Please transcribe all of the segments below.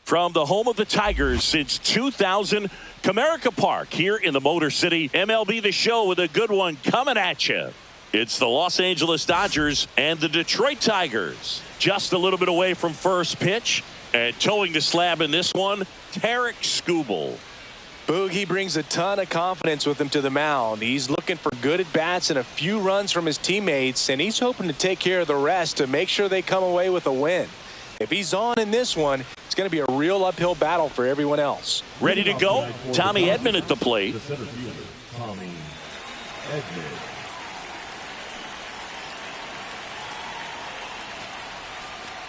From the home of the Tigers since 2000, Comerica Park here in the Motor City. MLB The Show with a good one coming at you. It's the Los Angeles Dodgers and the Detroit Tigers. Just a little bit away from first pitch. And towing the slab in this one, Tarek Skubal. Boogie brings a ton of confidence with him to the mound. He's looking for good at-bats and a few runs from his teammates, and he's hoping to take care of the rest to make sure they come away with a win. If he's on in this one, it's going to be a real uphill battle for everyone else. Ready to go? Tommy Edman at the plate. The center fielder, Tommy Edman.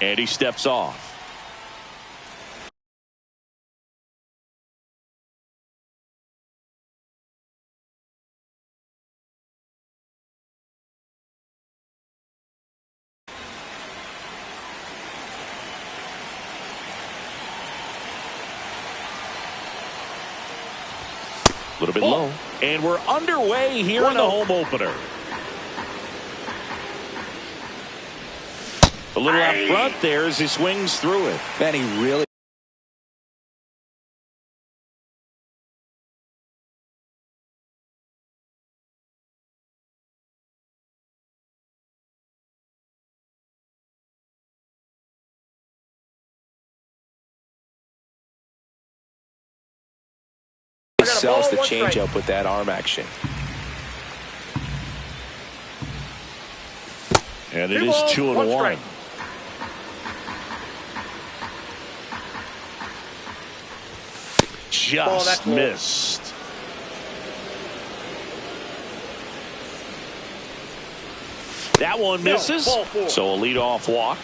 And he steps off. A little bit low. And we're underway here in the home opener. A little out front there as he swings through it. Man, he really sells the changeup with that arm action. And it is 2-1. Just missed. That one misses. So a leadoff walk.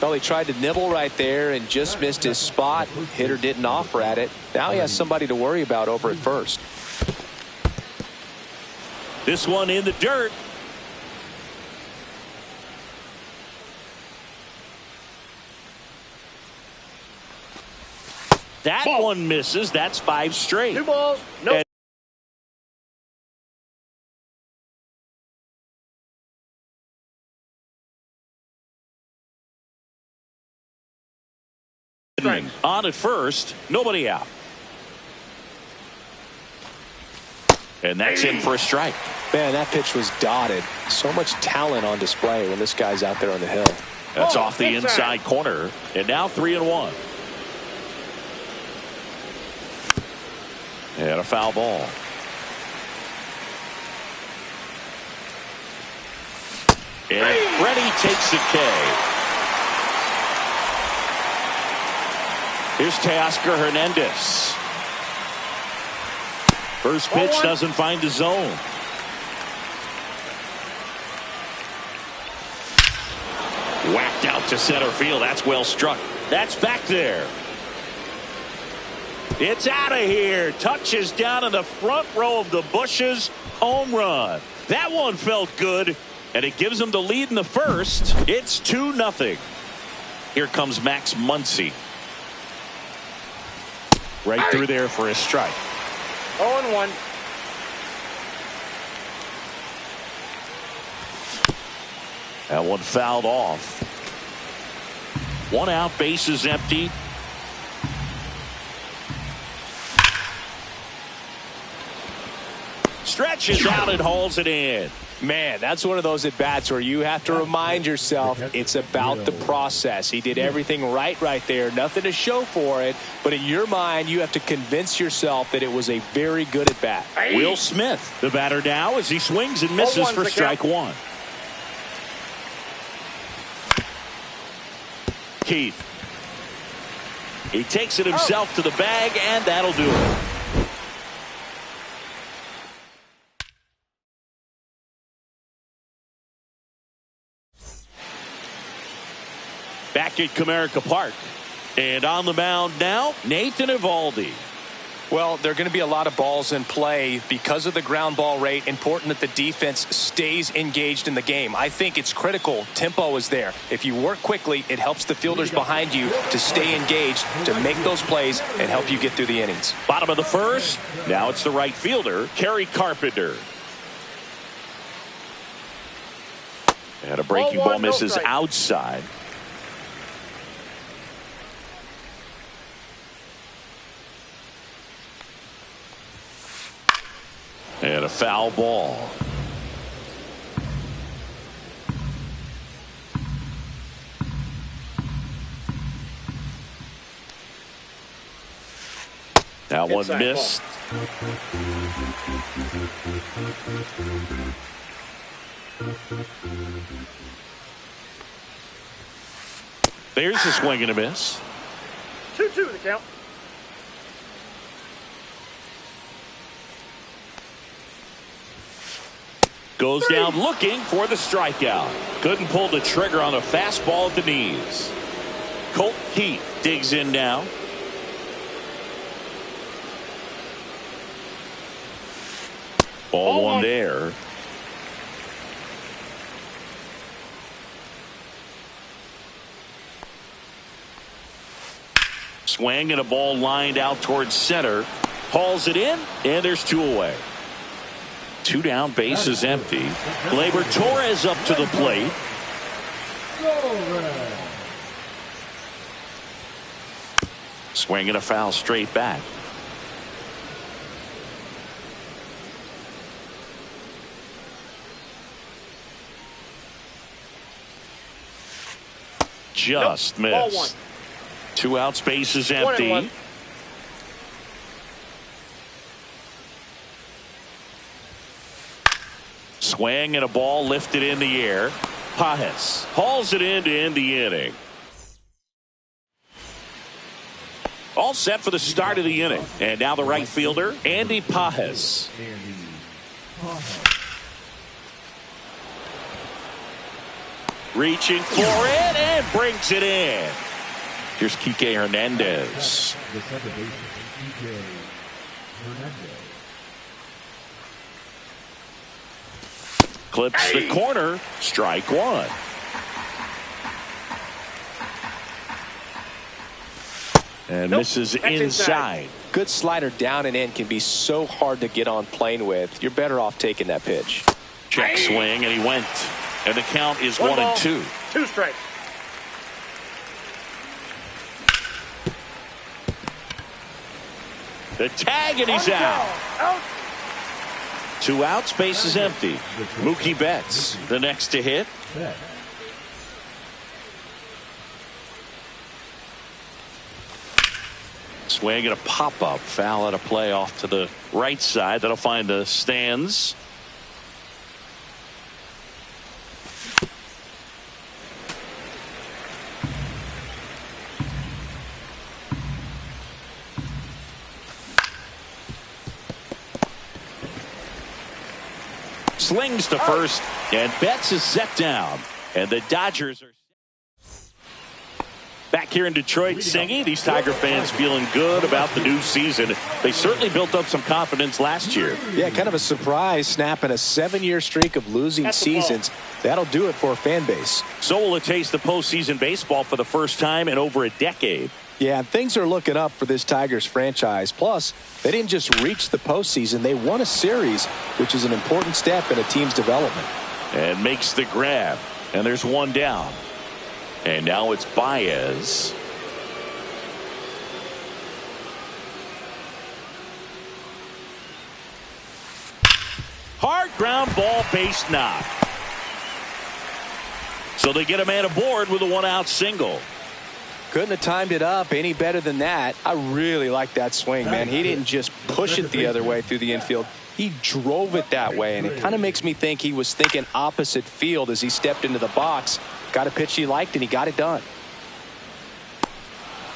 Well, he tried to nibble right there and just missed his spot. Hitter didn't offer at it. Now he has somebody to worry about over at first. This one in the dirt. That one misses. That's 5 straight. 2 balls. Nope. On at first, nobody out. And that's in for a strike. Man, that pitch was dotted. So much talent on display when this guy's out there on the hill. That's off the inside corner. And now 3-1. And a foul ball. And Freddie takes the K. Here's Teoscar Hernandez. First pitch doesn't find the zone. Whacked out to center field. That's well struck. That's back there. It's out of here. Touches down in the front row of the bushes. Home run. That one felt good. And it gives them the lead in the first. It's 2-0. Here comes Max Muncy. Right through there for a strike. 0-1. That one fouled off. 1 out, bases empty. Stretches out and hauls it in. Man, that's one of those at-bats where you have to remind yourself it's about the process. He did everything right there. Nothing to show for it. But in your mind, you have to convince yourself that it was a very good at-bat. Will Smith, the batter now, as he swings and misses for strike 1. Keith. He takes it himself to the bag, and that'll do it. Back at Comerica Park. And on the mound now, Nathan Eovaldi. Well, there are going to be a lot of balls in play because of the ground ball rate. Important that the defense stays engaged in the game. I think it's critical. Tempo is there. If you work quickly, it helps the fielders behind you to stay engaged, to make those plays, and help you get through the innings. Bottom of the first. Now it's the right fielder, Kerry Carpenter. And a breaking ball misses outside. And a foul ball. That one missed. There's a swing and a miss. 2-2 the count. Goes down looking for the strikeout. Couldn't pull the trigger on a fastball at the knees. Colt Keith digs in now. Ball one there. Swing and a ball lined out towards center. Hauls it in, and there's 2 away. 2 down, bases empty. Gleyber Torres up to the plate. Swing and a foul straight back. Just missed. 2 outs, bases empty. 1-1. Swing and a ball lifted in the air. Pages hauls it in to end the inning. All set for the start of the inning. And now the right fielder, Andy Pages. Reaching for it and brings it in. Here's Kike Hernandez. Clips the corner. Strike one. And misses inside. Good slider down and in can be so hard to get on plane with. You're better off taking that pitch. Check swing, and he went. And the count is 1-2. 2 strikes. The tag, and he's out. 2 outs, bases empty. Mookie Betts, the next to hit. Swing and a pop-up. Foul out of play off to the right side. That'll find the stands. Slings to first, and Betts is set down. And the Dodgers are back here in Detroit singing. These Tiger fans feeling good about the new season. They certainly built up some confidence last year. Yeah, kind of a surprise, snapping a 7-year streak of losing seasons. That'll do it for a fan base. So will it taste the postseason baseball for the first time in over a decade. Yeah, things are looking up for this Tigers franchise. Plus, they didn't just reach the postseason. They won a series, which is an important step in a team's development. And makes the grab. And there's 1 down. And now it's Baez. Hard ground ball, base knock. So they get a man aboard with a 1-out single. Couldn't have timed it up any better than that. I really like that swing, man. He didn't just push it the other way through the infield. He drove it that way, and it kind of makes me think he was thinking opposite field as he stepped into the box. Got a pitch he liked, and he got it done.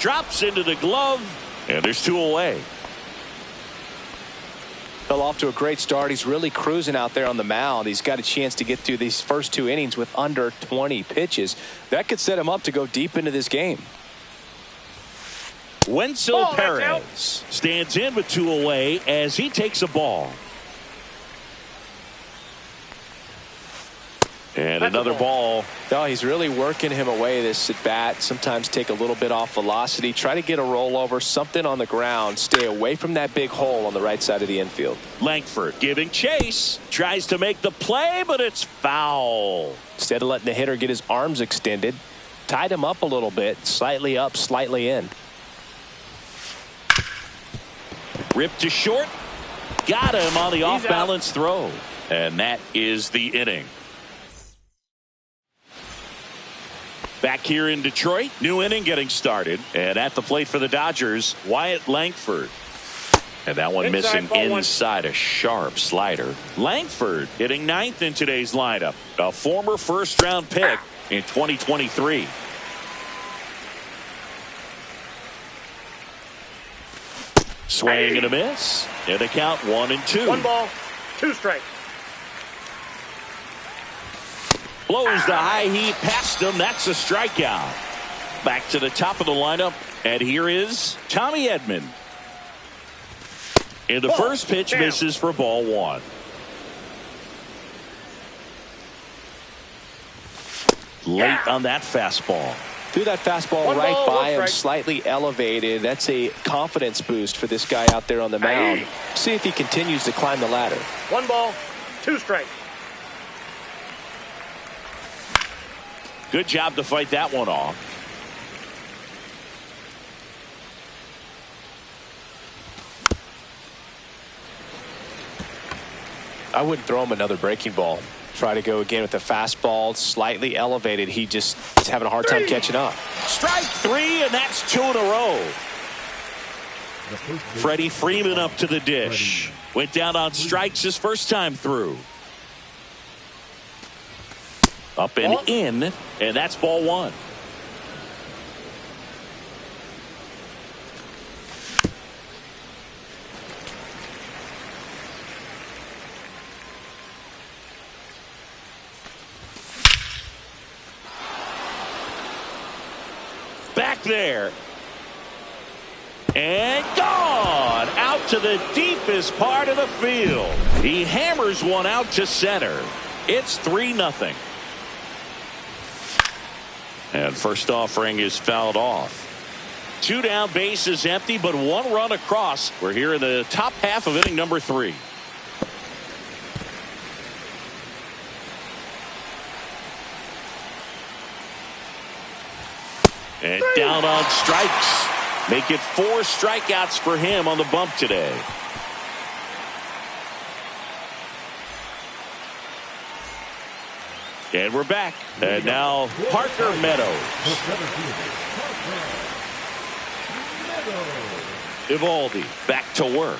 Drops into the glove, and there's 2 away. Fell off to a great start. He's really cruising out there on the mound. He's got a chance to get through these first 2 innings with under 20 pitches. That could set him up to go deep into this game. Wenzel Perez stands in with 2 away as he takes a ball. And another ball. Oh, he's really working him away this at bat. Sometimes take a little bit off velocity. Try to get a rollover, something on the ground. Stay away from that big hole on the right side of the infield. Langford giving chase. Tries to make the play, but it's foul. Instead of letting the hitter get his arms extended, tied him up a little bit. Slightly up, slightly in. Ripped to short. Got him on the off-balance throw. And that is the inning. Back here in Detroit, new inning getting started. And at the plate for the Dodgers, Wyatt Langford. And that one missing inside, a sharp slider. Langford hitting ninth in today's lineup. A former first-round pick in 2023. Swing and a miss. And the count 1-2. 1 ball, 2 strikes. Blows the high heat past him. That's a strikeout. Back to the top of the lineup. And here is Tommy Edman. And the first pitch misses for ball 1. Late on that fastball. Threw that fastball right by him, slightly elevated. That's a confidence boost for this guy out there on the mound. See if he continues to climb the ladder. 1 ball, 2 strikes. Good job to fight that one off. I wouldn't throw him another breaking ball. Try to go again with the fastball, slightly elevated. He just is having a hard time catching up. Strike 3, and that's 2 in a row. Freddie Freeman up to the dish. Went down on strikes his first time through. Up and in, and that's ball 1. Back there. And gone out to the deepest part of the field. He hammers one out to center. It's 3-0. And first offering is fouled off. 2 down, bases empty, but 1 run across. We're here in the top half of inning number 3. And down on strikes. Make it 4 strikeouts for him on the bump today. And we're back. And now Parker Meadows. Evaldi back to work.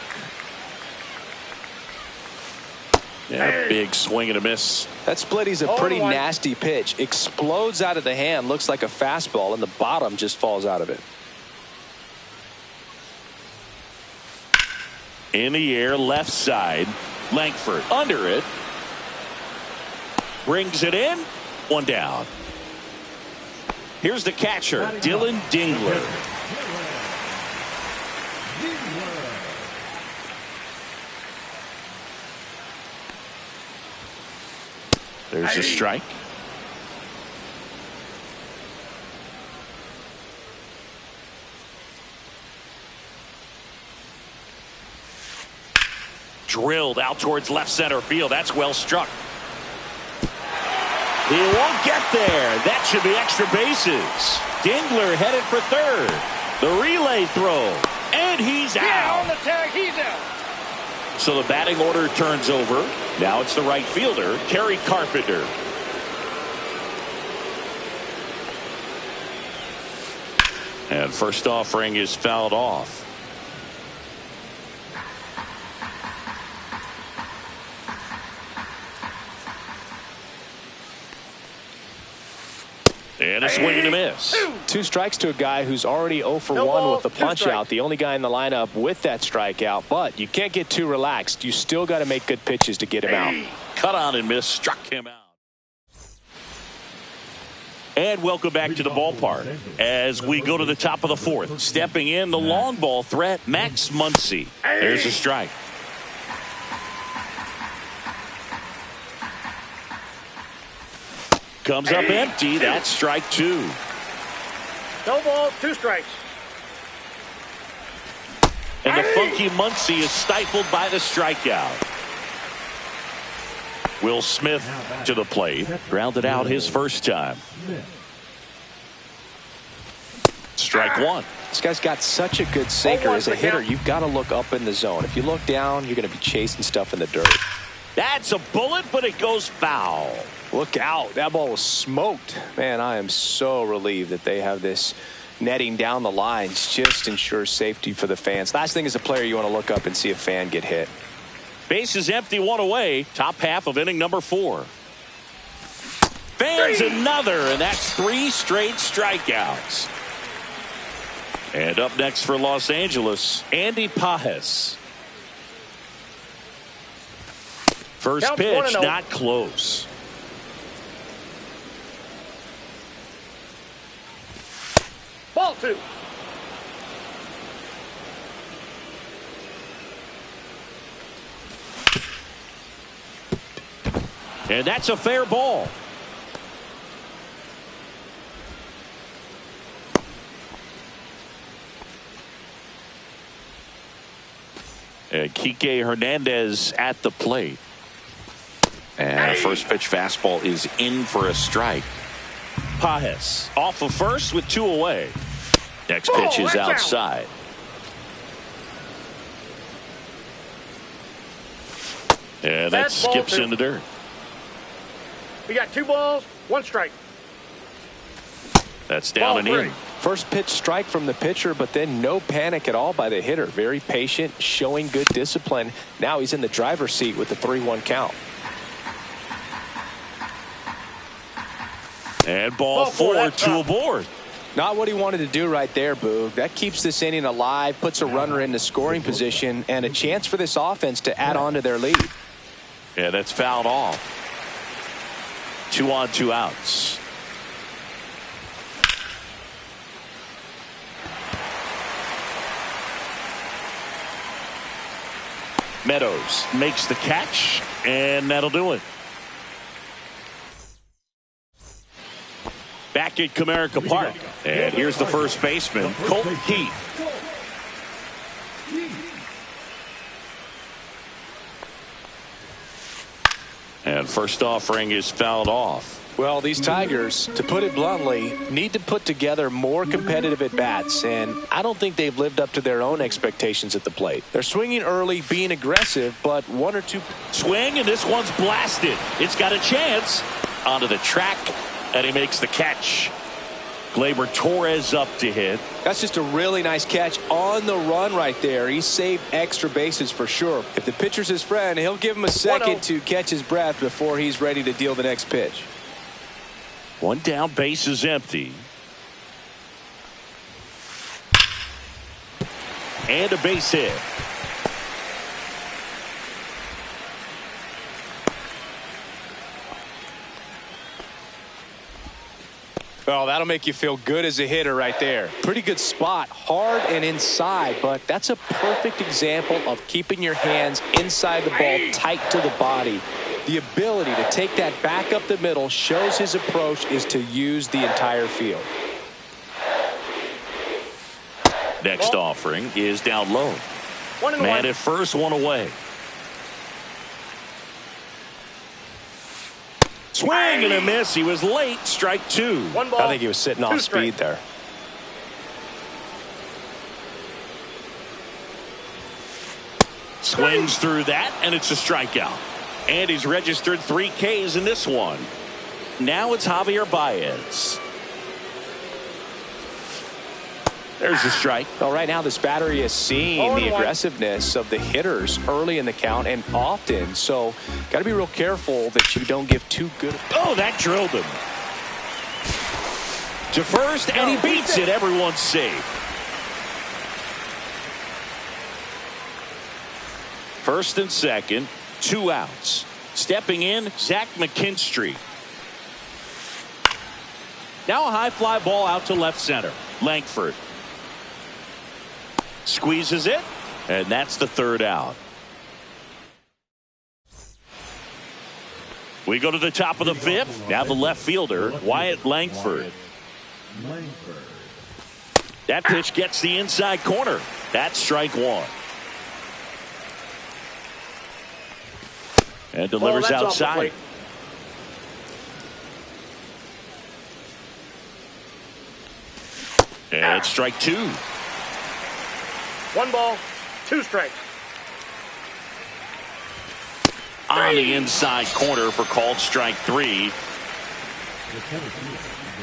Yeah, big swing and a miss. That splitty's a pretty nasty pitch. Explodes out of the hand. Looks like a fastball, and the bottom just falls out of it. In the air, left side. Langford under it. Brings it in. 1 down. Here's the catcher, Dylan Dingler. There's a strike. Drilled out towards left center field. That's well struck. He won't get there. That should be extra bases. Dingler headed for third. The relay throw. And he's out. On the tag, he's out. So the batting order turns over. Now it's the right fielder, Kerry Carpenter. And first offering is fouled off. And a swing and a miss. 2 strikes to a guy who's already 0 for 1 with the punch out. The only guy in the lineup with that strikeout. But you can't get too relaxed. You still got to make good pitches to get him out. Cut on and miss, struck him out. And welcome back to the ballpark as we go to the top of the 4th. Stepping in, the long ball threat, Max Muncy. There's a strike. Comes up empty. That's strike 2. No balls, 2 strikes. And the funky Muncy is stifled by the strikeout. Will Smith to the plate. Grounded out his first time. Strike 1. This guy's got such a good sinker. As a hitter, you've got to look up in the zone. If you look down, you're going to be chasing stuff in the dirt. That's a bullet, but it goes foul. Look out. That ball was smoked. Man, I am so relieved that they have this netting down the lines. Just ensures safety for the fans. Last thing as a player, you want to look up and see a fan get hit. Base is empty, one away. Top half of inning number 4. Fans another, and that's 3 straight strikeouts. And up next for Los Angeles, Andy Pages. First Counts pitch, 1-0. not close. Ball 2. And that's a fair ball. And Kike Hernandez at the plate. And first pitch fastball is in for a strike. Pages off of first with 2 away. Next pitch is outside. And that skips in the dirt. We got 2 balls, 1 strike. That's down and in. First pitch strike from the pitcher, but then no panic at all by the hitter. Very patient, showing good discipline. Now he's in the driver's seat with the 3-1 count. And ball 4, 2 aboard. Not what he wanted to do right there, Boog. That keeps this inning alive, puts a runner into scoring position, and a chance for this offense to add on to their lead. Yeah, that's fouled off. 2 on, 2 outs. Meadows makes the catch, and that'll do it. Back at Comerica Park, and here's the first baseman, Colton Keith. And first offering is fouled off. Well, these Tigers, to put it bluntly, need to put together more competitive at-bats, and I don't think they've lived up to their own expectations at the plate. They're swinging early, being aggressive, but 1 or 2... Swing, and this one's blasted. It's got a chance. Onto the track, and he makes the catch. Gleyber Torres up to hit. That's just a really nice catch on the run right there. He saved extra bases for sure. If the pitcher's his friend, he'll give him a second to catch his breath before he's ready to deal the next pitch. 1 down, base is empty. And a base hit. Well, that'll make you feel good as a hitter right there. Pretty good spot, hard and inside, but that's a perfect example of keeping your hands inside the ball, tight to the body. The ability to take that back up the middle shows his approach is to use the entire field. Next offering is down low. Man at first, 1 away. Swing and a miss. He was late. Strike 2. 1 ball. I think he was sitting off speed there. Swings through that, and it's a strikeout. And he's registered 3 Ks in this one. Now it's Javier Baez. There's a strike. Well, right now this battery is seeing the aggressiveness of the hitters early in the count and often. So got to be real careful that you don't give too good. Oh, that drilled him. To first, and he beats it. Everyone's safe. First and second, 2 outs. Stepping in, Zach McKinstry. Now a high fly ball out to left center. Langford squeezes it, and that's the 3rd out. We go to the top of the 5th. Now the left fielder, Wyatt Langford. That pitch gets the inside corner. That's strike 1. And delivers outside. And strike 2. 1 ball, 2 strikes. On the inside corner for called strike 3.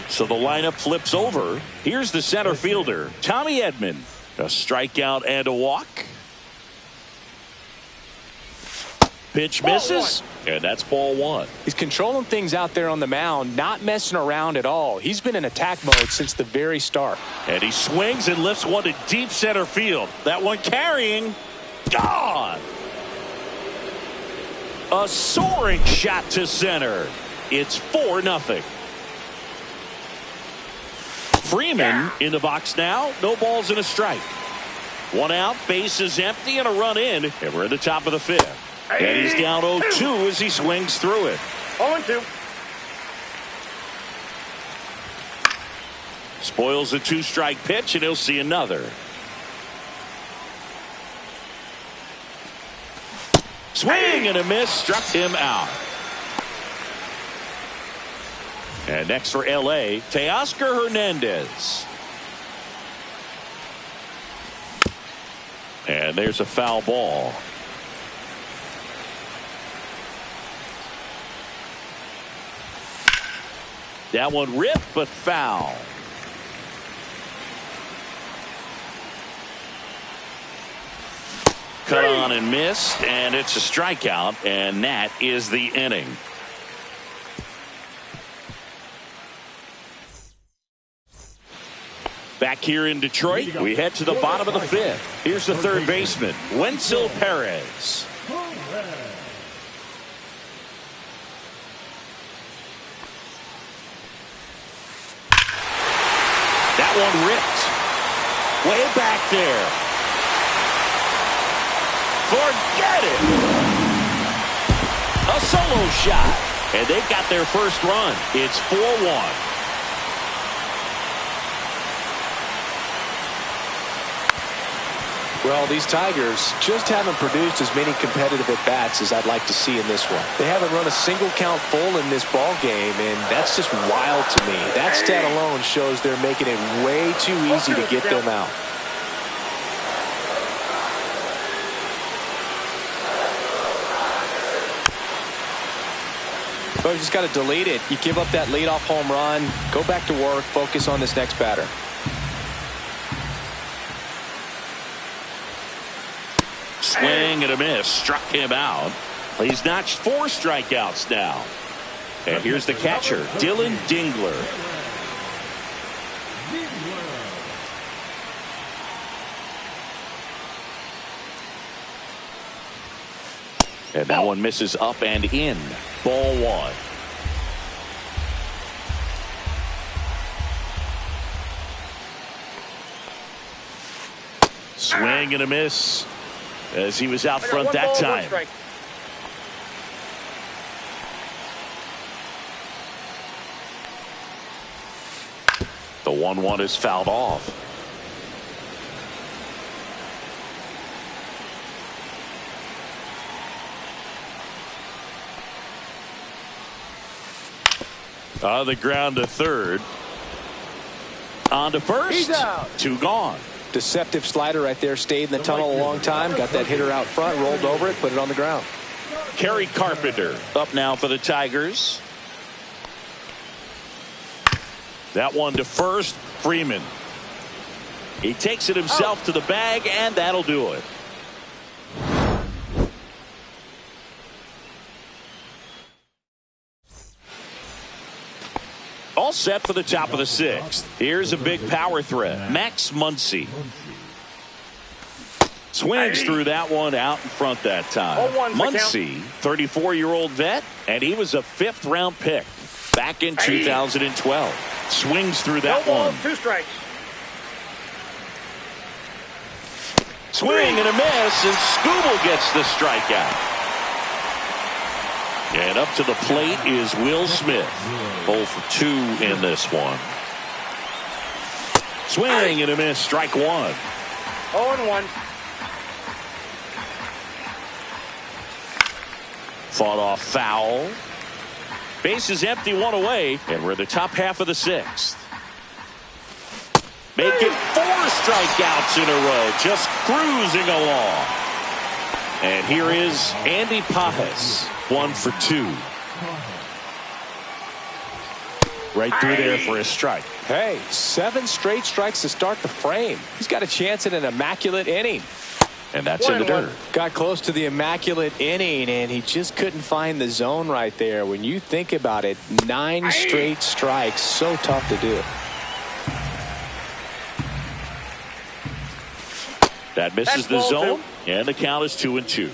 So the lineup flips over. Here's the center fielder, Tommy Edman. A strikeout and a walk. Pitch misses, and that's ball 1. He's controlling things out there on the mound, not messing around at all. He's been in attack mode since the very start. And he swings and lifts one to deep center field. That one carrying. Gone. A soaring shot to center. It's 4-0. Freeman in the box now. No balls and a strike. 1 out, base is empty, and a run in. And we're at the top of the 5th. And he's down 0-2 as he swings through it. 0-2. Spoils a 2-strike pitch, and he'll see another. Swing and a miss, struck him out. And next for L.A., Teoscar Hernandez. And there's a foul ball. That one ripped, but foul. Cut on and missed, and it's a strikeout, and that is the inning. Back here in Detroit, we head to the bottom of the 5th. Here's the third baseman, Wenzel Perez. That one ripped. Way back there. Forget it. A solo shot. And they got their first run. It's 4-1. Well, these Tigers just haven't produced as many competitive at-bats as I'd like to see in this one. They haven't run a single count full in this ball game, and that's just wild to me. That stat alone shows they're making it way too easy to get them out. So you just got to delete it. You give up that leadoff home run, go back to work, focus on this next batter. Swing and a miss, struck him out. He's notched 4 strikeouts now. And here's the catcher, Dylan Dingler. And that one misses up and in. Ball 1. Swing and a miss as he was out front that time. The 1-1 is fouled off. On the ground to third. On to first. He's out. 2 gone. Deceptive slider right there. Stayed in the tunnel a long time. Got that hitter out front. Rolled over it. Put it on the ground. Kerry Carpenter up now for the Tigers. That one to first. Freeman. He takes it himself to the bag, and that'll do it. All set for the top of the 6th. Here's a big power threat. Max Muncy. Swings through that one out in front that time. Muncy, 34-year-old vet, and he was a 5th-round pick back in 2012. Swings through that one. 2 strikes. Swing and a miss, and Skubal gets the strikeout. And up to the plate is Will Smith. 0 for 2 in this one. Swing and a miss, strike 1. 0-1. Fought off foul. Base is empty, 1 away, and we're in the top half of the 6th. making 4 strikeouts in a row, just cruising along. And here is Andy Pajes, 1 for 2. Right through there for a strike. Hey, 7 straight strikes to start the frame. He's got a chance at an immaculate inning. And that's in the dirt. Got close to the immaculate inning, and he just couldn't find the zone right there. When you think about it, 9 straight strikes, so tough to do. That misses the zone, and the count is 2-2.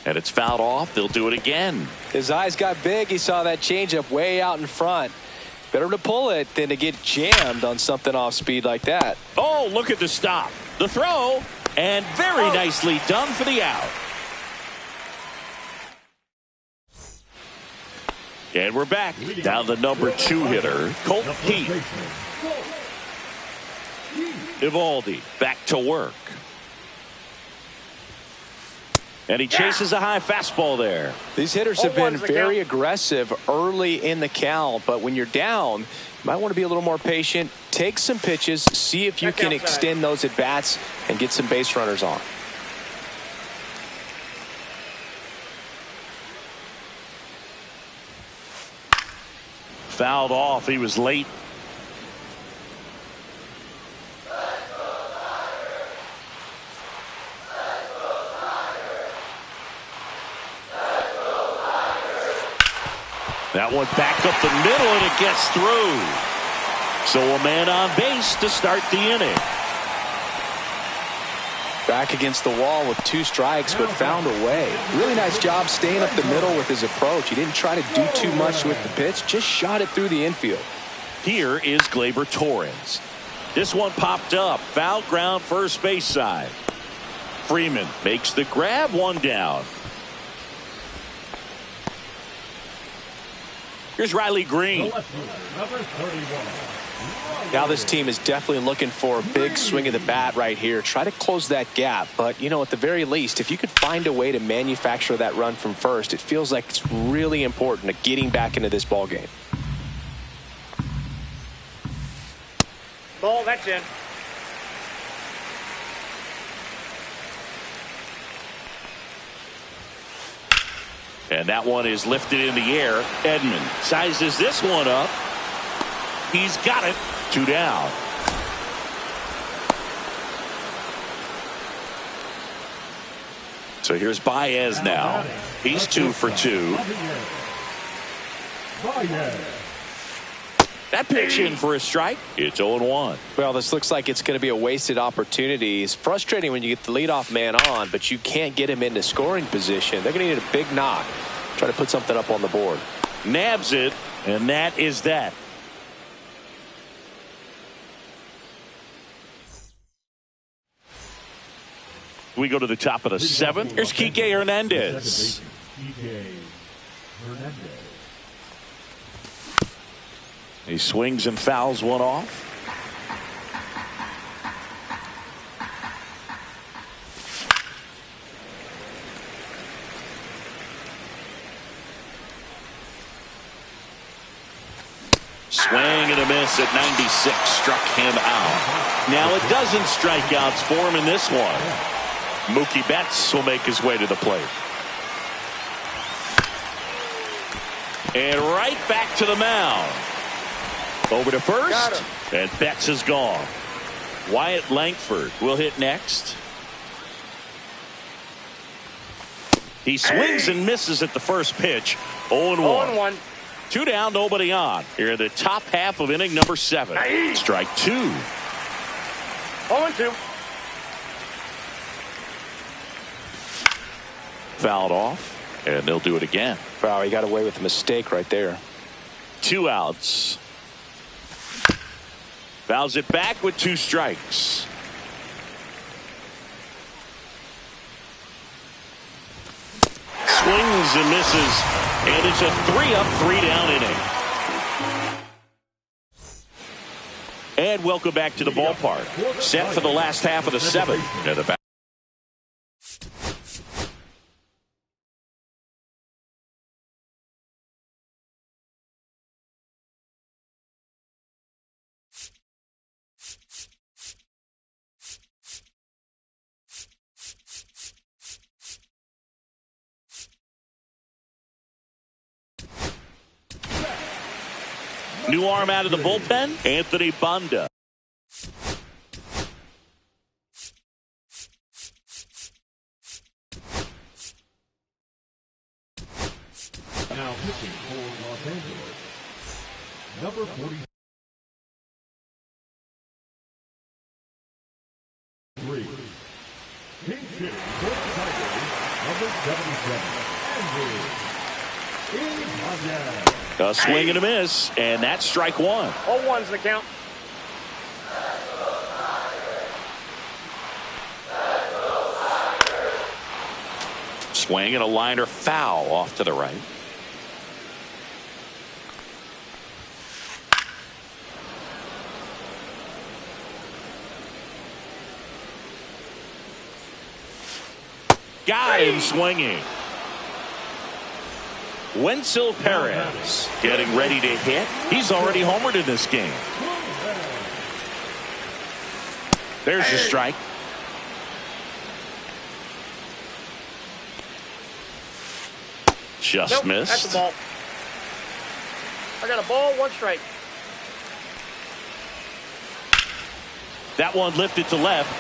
And it's fouled off. They'll do it again. His eyes got big. He saw that changeup way out in front. Better to pull it than to get jammed on something off speed like that. Oh, look at the stop. The throw, and very nicely done for the out. And we're back. Down the number 2 hitter, Colt Heath. Eovaldi back to work. And he chases a high fastball there. These hitters have been very aggressive early in the count, but when you're down, you might want to be a little more patient. Take some pitches, see if you can extend those at bats and get some base runners on. Fouled off. He was late. That one back up the middle, and it gets through. So a man on base to start the inning. Back against the wall with 2 strikes, but found a way. Really nice job staying up the middle with his approach. He didn't try to do too much with the pitch, just shot it through the infield. Here is Gleyber Torres. This one popped up. Foul ground first base side. Freeman makes the grab, 1 down. Here's Riley Green. Now this team is definitely looking for a big swing of the bat right here. Try to close that gap. But, you know, at the very least, if you could find a way to manufacture that run from first, it feels like it's really important to getting back into this ball game. Ball, that's in. And that one is lifted in the air. Edman sizes this one up. He's got it. 2 down. So here's Baez now. He's 2 for 2. That pitch in for a strike. It's 0-1. Well, this looks like it's going to be a wasted opportunity. It's frustrating when you get the leadoff man on, but you can't get him into scoring position. They're going to need a big knock. Try to put something up on the board. Nabs it, and that is that. We go to the top of the 7th. Here's Kike Hernandez. He swings and fouls one off. Swing and a miss at 96. Struck him out. Now a dozen strikeouts for him in this one. Mookie Betts will make his way to the plate. And right back to the mound. Over to first, and Betts is gone. Wyatt Langford will hit next. He swings and misses at the first pitch. 0-1. 2 down, nobody on. Here in the top half of inning number 7. Strike 2. 0-2. Fouled off, and they'll do it again. Wow, he got away with a mistake right there. 2 outs. Fouls it back with 2 strikes. Swings and misses, and it's a 3-up, 3-down inning. And welcome back to the ballpark. Set for the last half of the 7th. And the back. New arm out of the bullpen, Anthony Banda. Now pitching for Los Angeles, number 43, King City for the Tigers, number 77, Andrew. A swing and a miss, and that's strike one. 0-1's the count. Swing and a liner foul off to the right. Got him swinging. Wenzel Perez getting ready to hit. He's already homered in this game. There's your strike. Just Nope, missed. that's a ball. I got a ball, 1 strike. That one lifted to left.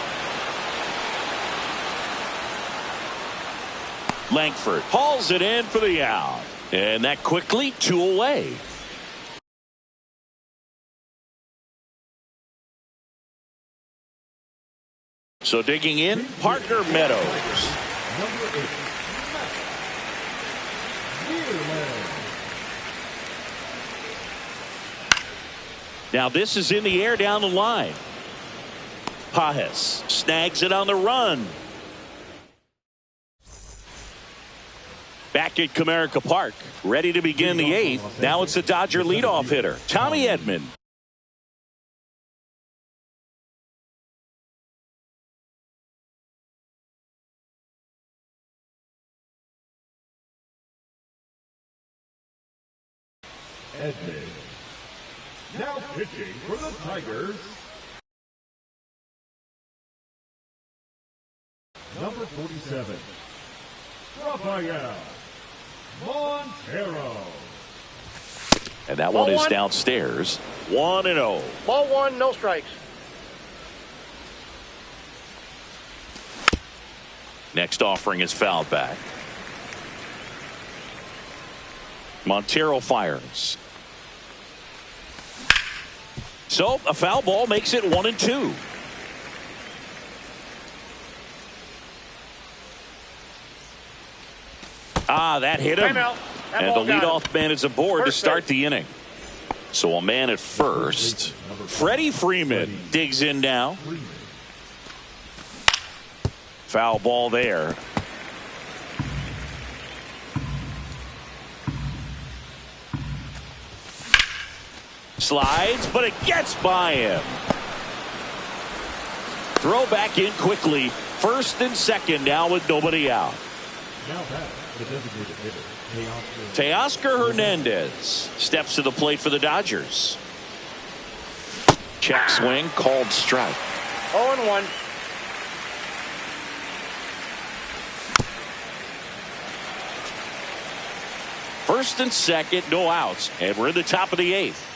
Langford hauls it in for the out. And that quickly 2 away. So digging in, Parker Meadows. Number 8, Now this is in the air down the line. Pajes snags it on the run. Back at Comerica Park, ready to begin the 8th. Now it's the Dodger leadoff hitter, Tommy Edman. Edmund. Now pitching for the Tigers, number 47, Rafael Montero. And that one Ball is one. downstairs. 1-0. Ball 1, no strikes. Next offering is fouled back. Montero fires. So a foul ball makes it 1-2. That hit him. Timeout. That And ball the got him. leadoff man is aboard to First start base. the inning. So a man at first. Freddie Freeman digs in now. Foul ball there. Slides, but it gets by him. Throw back in quickly. First and second now with nobody out. Now back, the designated hitter, Teoscar Hernandez steps to the plate for the Dodgers. Check swing, called strike. 0-1. First and second, no outs. And we're in the top of the 8th.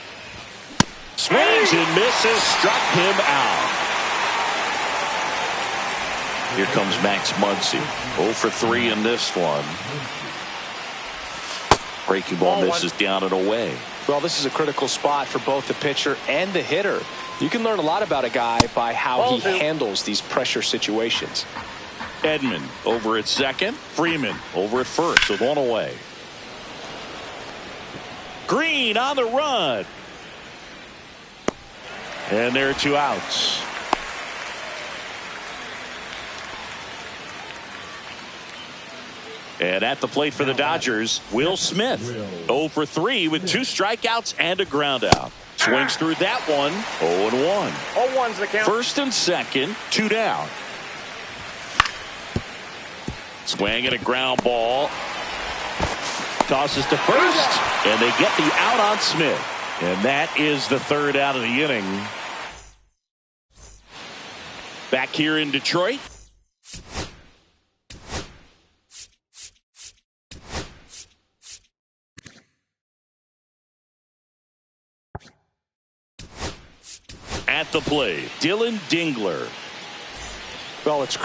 Swings and misses, struck him out. Here comes Max Muncy. 0 for 3 in this one. Breaking ball misses down and away. Well, this is a critical spot for both the pitcher and the hitter. You can learn a lot about a guy by how he handles these pressure situations. Edman over at second. Freeman over at first with 1 away. Green on the run. And there are 2 outs. And at the plate for the Dodgers, Will Smith. 0 for 3 with 2 strikeouts and a ground out. Swings through that one. 0-1. 0-1's the count. First and second, 2 down. Swing and a ground ball. Tosses to first, and they get the out on Smith. And that is the 3rd out of the inning. Back here in Detroit. At the plate, Dylan Dingler. Well, it's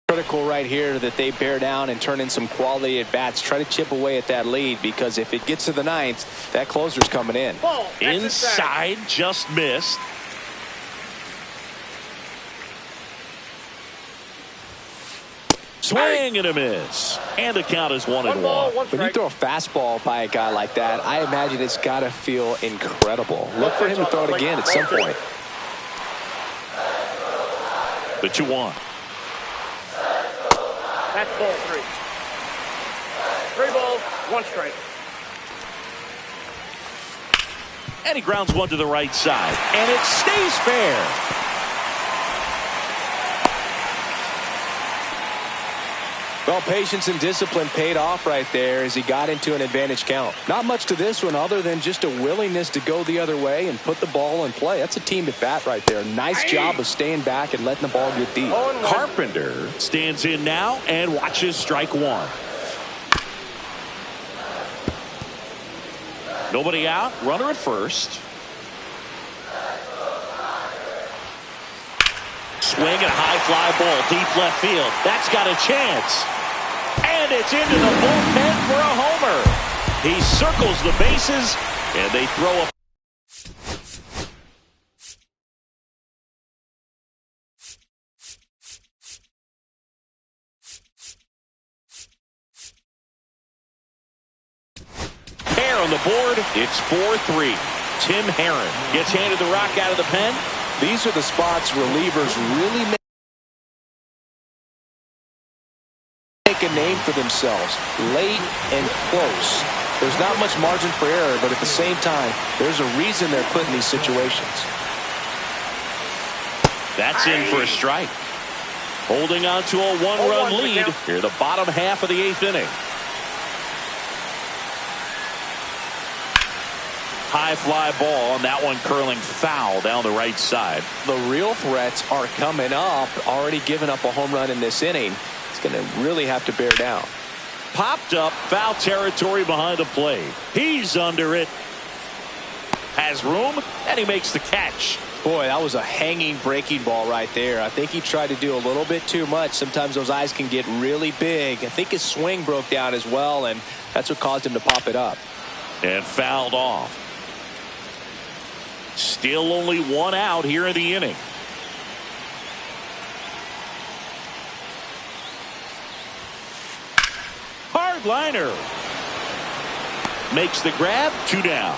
critical right here that they bear down and turn in some quality at bats. Try to chip away at that lead, because if it gets to the ninth, that closer's coming in. Ball. Inside, just missed. Swing and a miss. And the count is 1-1. When you throw a fastball by a guy like that, I imagine it's got to feel incredible. Look for him to throw it again at some point. The 2-1. That's ball 3. 3 balls, 1 strike. And he grounds one to the right side. And it stays fair. Well, patience and discipline paid off right there as he got into an advantage count. Not much to this one other than just a willingness to go the other way and put the ball in play. That's a team at bat right there. Nice job of staying back and letting the ball get deep. Carpenter stands in now and watches strike 1. Nobody out. Runner at first. Swing and a high fly ball deep left field. That's got a chance. And it's into the bullpen for a homer. He circles the bases, and they throw a pair on the board. It's 4-3. Tim Herron gets handed the rock out of the pen. These are the spots relievers really make a name for themselves, late and close. There's not much margin for error, but at the same time, there's a reason they're put in these situations. That's in for a strike. Holding on to a 1-run lead here, the bottom half of the 8th inning. High fly ball, and that one curling foul down the right side. The real threats are coming up. Already given up a home run in this inning. It's going to really have to bear down. Popped up, foul territory behind the plate. He's under it. Has room, and he makes the catch. Boy, that was a hanging breaking ball right there. I think he tried to do a little bit too much. Sometimes those eyes can get really big. I think his swing broke down as well, and that's what caused him to pop it up. And fouled off. Still only 1 out here in the inning. Hard liner. Makes the grab. 2 down.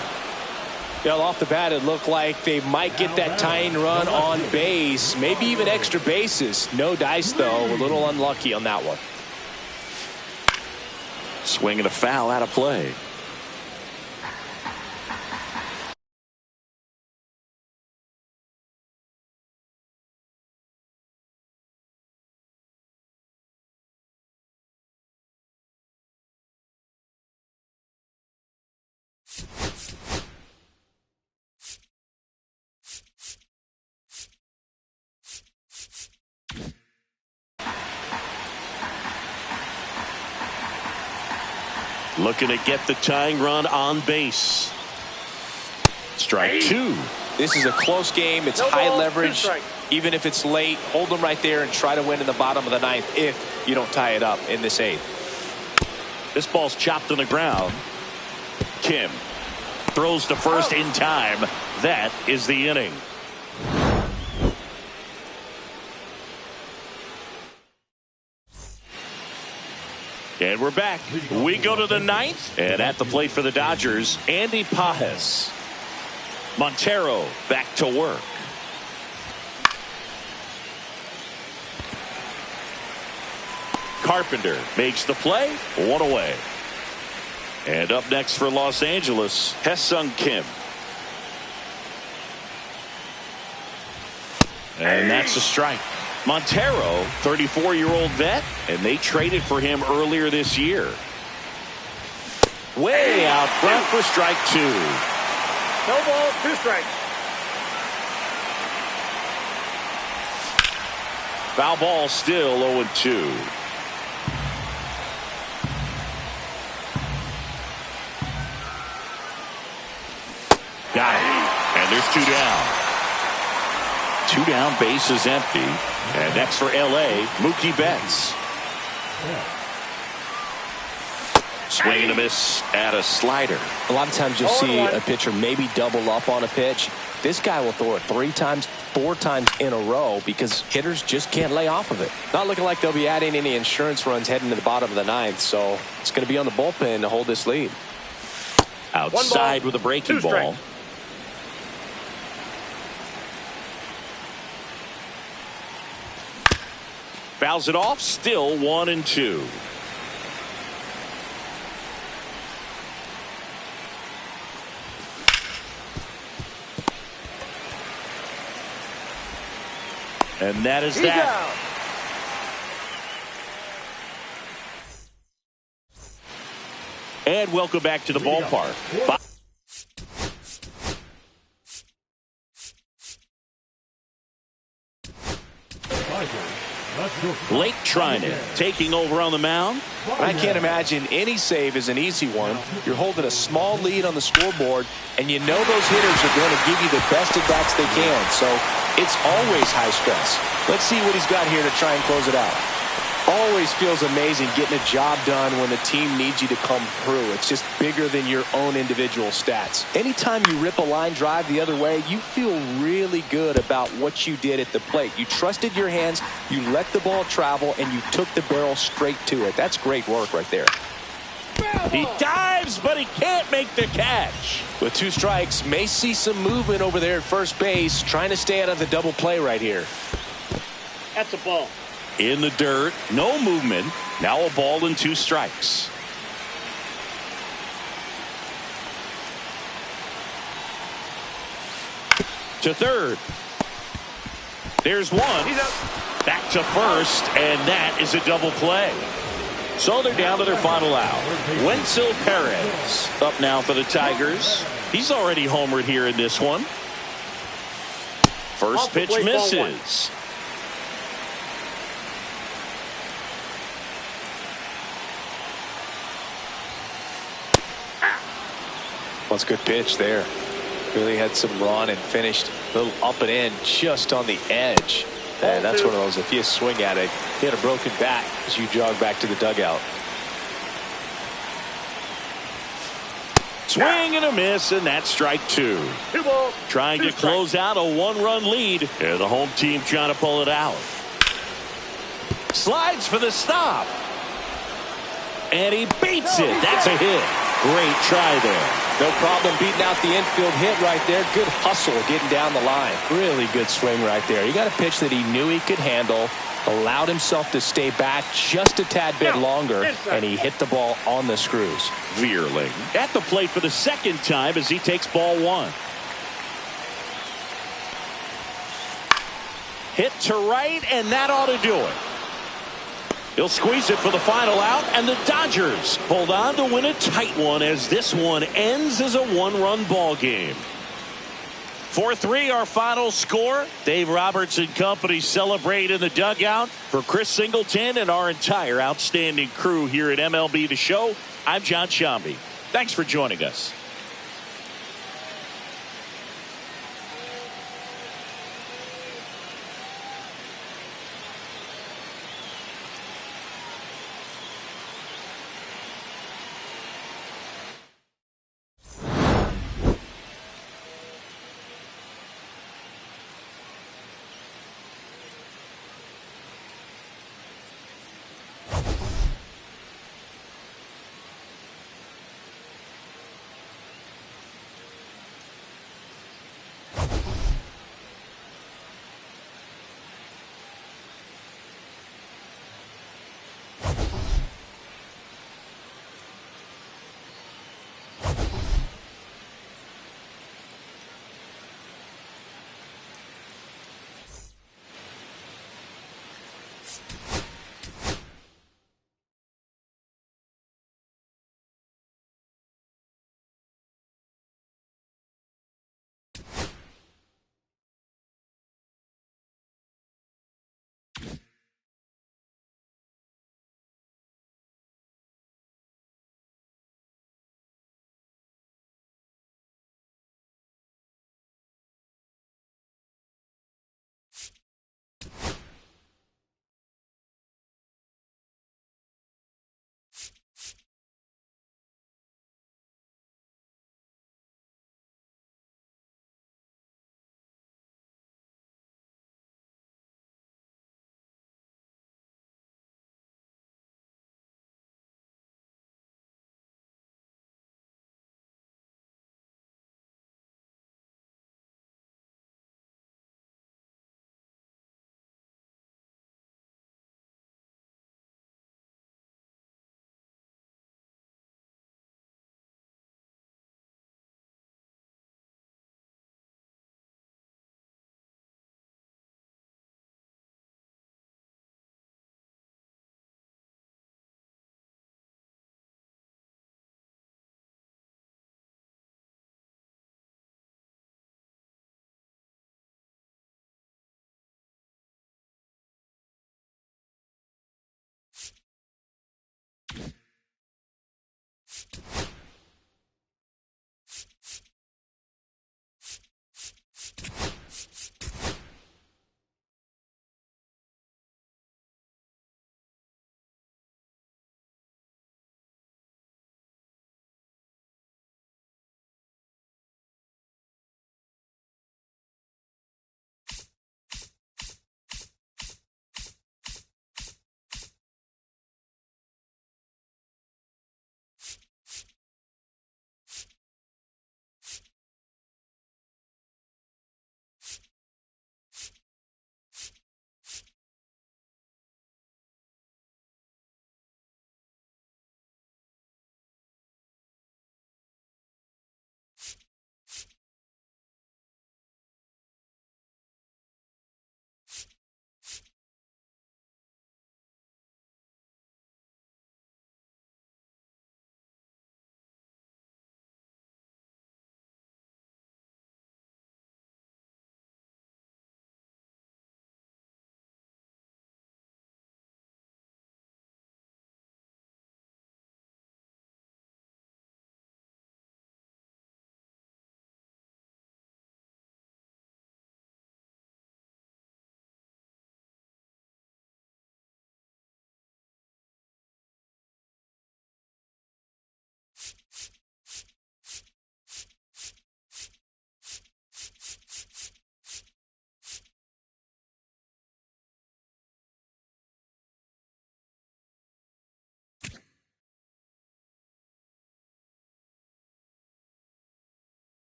Well, off the bat, it looked like they might get that tying run on base. Maybe even extra bases. No dice, though. A little unlucky on that one. Swing and a foul out of play. Looking to get the tying run on base. Strike 2. This is a close game. It's high leverage. Even if it's late, hold them right there and try to win in the bottom of the 9th if you don't tie it up in this 8th. This ball's chopped on the ground. Kim throws to first in time. That is the inning. And we're back. We go to the 9th. And at the plate for the Dodgers, Andy Pajes. Montero back to work. Carpenter makes the play. 1 away. And up next for Los Angeles, Ha-Seong Kim. And that's a strike. Montero, 34-year-old vet, and they traded for him earlier this year. Way out front for strike 2. No ball, 2 strikes. Foul ball, still 0-2. there's 2 down. 2 down, base is empty. And next for L.A., Mookie Betts. Swing and a miss at a slider. A lot of times you'll see a pitcher maybe double up on a pitch. This guy will throw it 3 times, 4 times in a row because hitters just can't lay off of it. Not looking like they'll be adding any insurance runs heading to the bottom of the 9th, so it's going to be on the bullpen to hold this lead. Outside with a breaking ball. Fouls it off, still 1-2. And that is that. And welcome back to the ballpark. Blake Trinan taking over on the mound. I can't imagine any save is an easy one. You're holding a small lead on the scoreboard, and you know those hitters are going to give you the best at bats they can. So it's always high stress. Let's see what he's got here to try and close it out. Always feels amazing getting a job done when the team needs you to come through. It's just bigger than your own individual stats. Anytime you rip a line drive the other way, you feel really good about what you did at the plate. You trusted your hands, you let the ball travel, and you took the barrel straight to it. That's great work right there. He dives, but he can't make the catch. With 2 strikes, may see some movement over there at first base, trying to stay out of the double play right here. That's a ball. In the dirt, no movement. Now a ball and 2 strikes. To third. There's 1. Back to first, and that is a double play. So they're down to their final out. Wenzel Perez up now for the Tigers. He's already homered here in this one. First pitch misses. That's a good pitch there. Really had some run and finished a little up and in just on the edge. And that's one of those, if you swing at it, hit a broken bat as you jog back to the dugout. Swing and a miss, and that's strike 2. Trying to close out a 1-run lead. And the home team trying to pull it out. Slides for the stop. And he beats it. That's a hit. Great try there. No problem beating out the infield hit right there. Good hustle getting down the line. Really good swing right there. He got a pitch that he knew he could handle, allowed himself to stay back just a tad bit longer, and he hit the ball on the screws. Veerling at the plate for the second time as he takes ball 1. Hit to right, and that ought to do it. He'll squeeze it for the final out, and the Dodgers hold on to win a tight one as this one ends as a 1-run ball game. 4-3 our final score. Dave Roberts and company celebrate in the dugout. For Chris Singleton and our entire outstanding crew here at MLB The Show, I'm John Shambi. Thanks for joining us.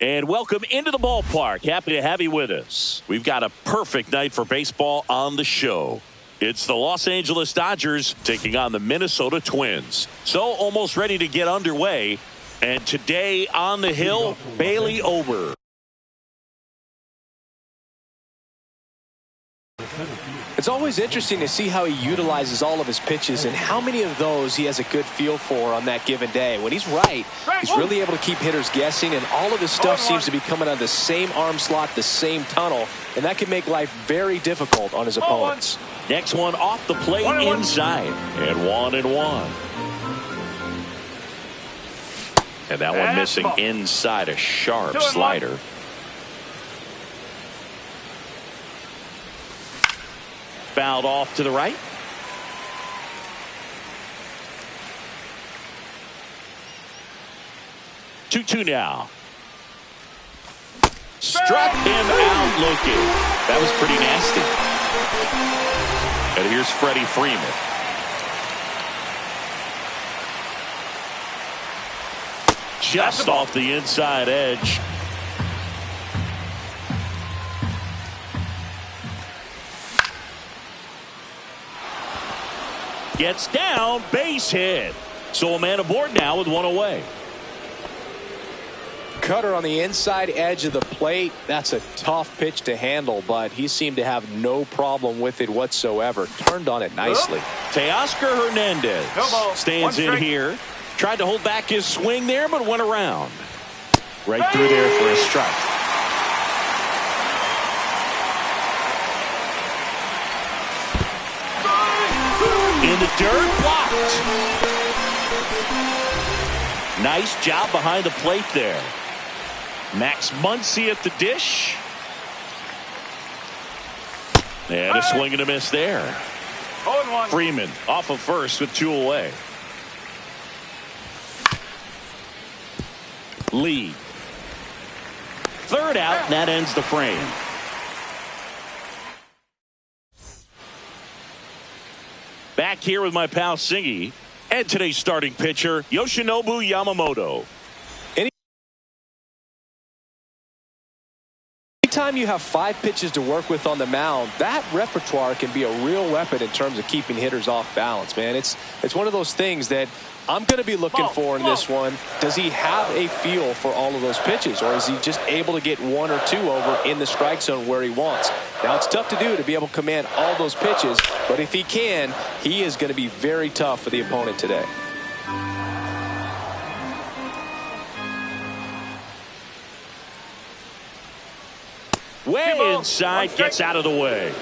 And welcome into the ballpark. Happy to have you with us. We've got a perfect night for baseball on the show. It's the Los Angeles Dodgers taking on the Minnesota Twins. So almost ready to get underway. And today on the hill, Bailey Ober. It's always interesting to see how he utilizes all of his pitches and how many of those he has a good feel for on that given day. When he's right, he's really able to keep hitters guessing, and all of his stuff seems to be coming out of the same arm slot, the same tunnel, and that can make life very difficult on his opponents. Next one off the plate inside, and 1-1. And that one missing inside, a sharp slider. Fouled off to the right. Two now. Struck him out looking. That was pretty nasty. And here's Freddie Freeman. Just off the inside edge. Gets down, base hit. So a man aboard now with one away. Cutter on the inside edge of the plate. That's a tough pitch to handle, but he seemed to have no problem with it whatsoever. Turned on it nicely. Teoscar Hernandez stands in here. Tried to hold back his swing there, but went around. Right through there for a strike. In the dirt, blocked. Nice job behind the plate there. Max Muncy at the dish. And a swing and a miss there. Freeman off of first with 2 away. Lee. Third out, and that ends the frame. Back here with my pal Singy and today's starting pitcher, Yoshinobu Yamamoto. Anytime you have 5 pitches to work with on the mound, that repertoire can be a real weapon in terms of keeping hitters off balance, man. It's one of those things that I'm going to be looking for in this one. Does he have a feel for all of those pitches, or is he just able to get 1 or 2 over in the strike zone where he wants? Now, it's tough to do to be able to command all those pitches, but if he can, he is going to be very tough for the opponent today. Way inside, gets out of the way.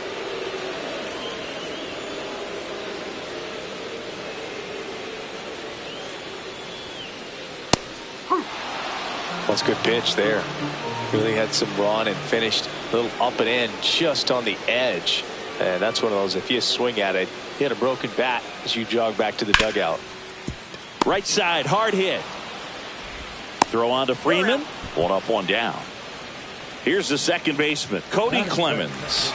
That's a good pitch there. Really had some run and finished a little up and in just on the edge. And that's one of those, if you swing at it, you had a broken bat as you jog back to the dugout. Right side, hard hit. Throw on to Freeman. 1 up, 1 down. Here's the second baseman, Cody Clemens.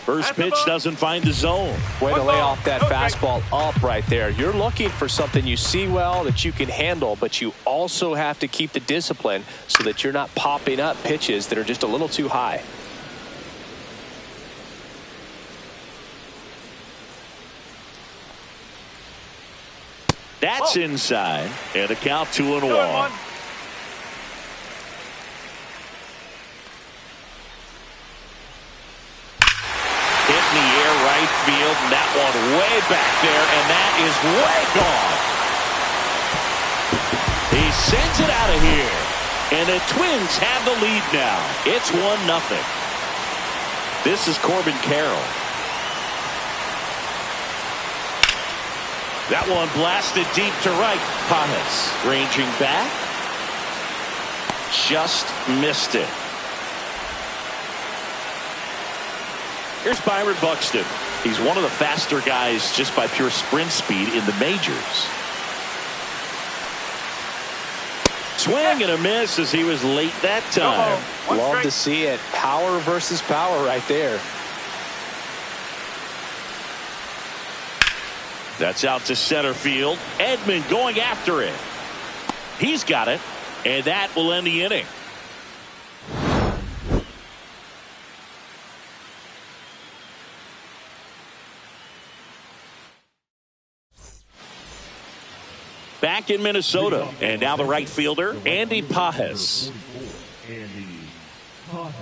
First pitch doesn't find the zone. Way to lay off that fastball up right there. You're looking for something you see well that you can handle, but you also have to keep the discipline so that you're not popping up pitches that are just a little too high. That's inside, and a count 2-1. Hit in the air right field, and that one way back there, and that is way gone. He sends it out of here, and the Twins have the lead now. It's 1-0. This is Corbin Carroll. That one blasted deep to right. Pajas ranging back. Just missed it. Here's Byron Buxton. He's one of the faster guys just by pure sprint speed in the majors. Swing and a miss as he was late that time. Love to see it. Power versus power right there. That's out to center field. Edman going after it. He's got it, and that will end the inning. Back in Minnesota, and now the right fielder, Andy Pages. Andy Pages.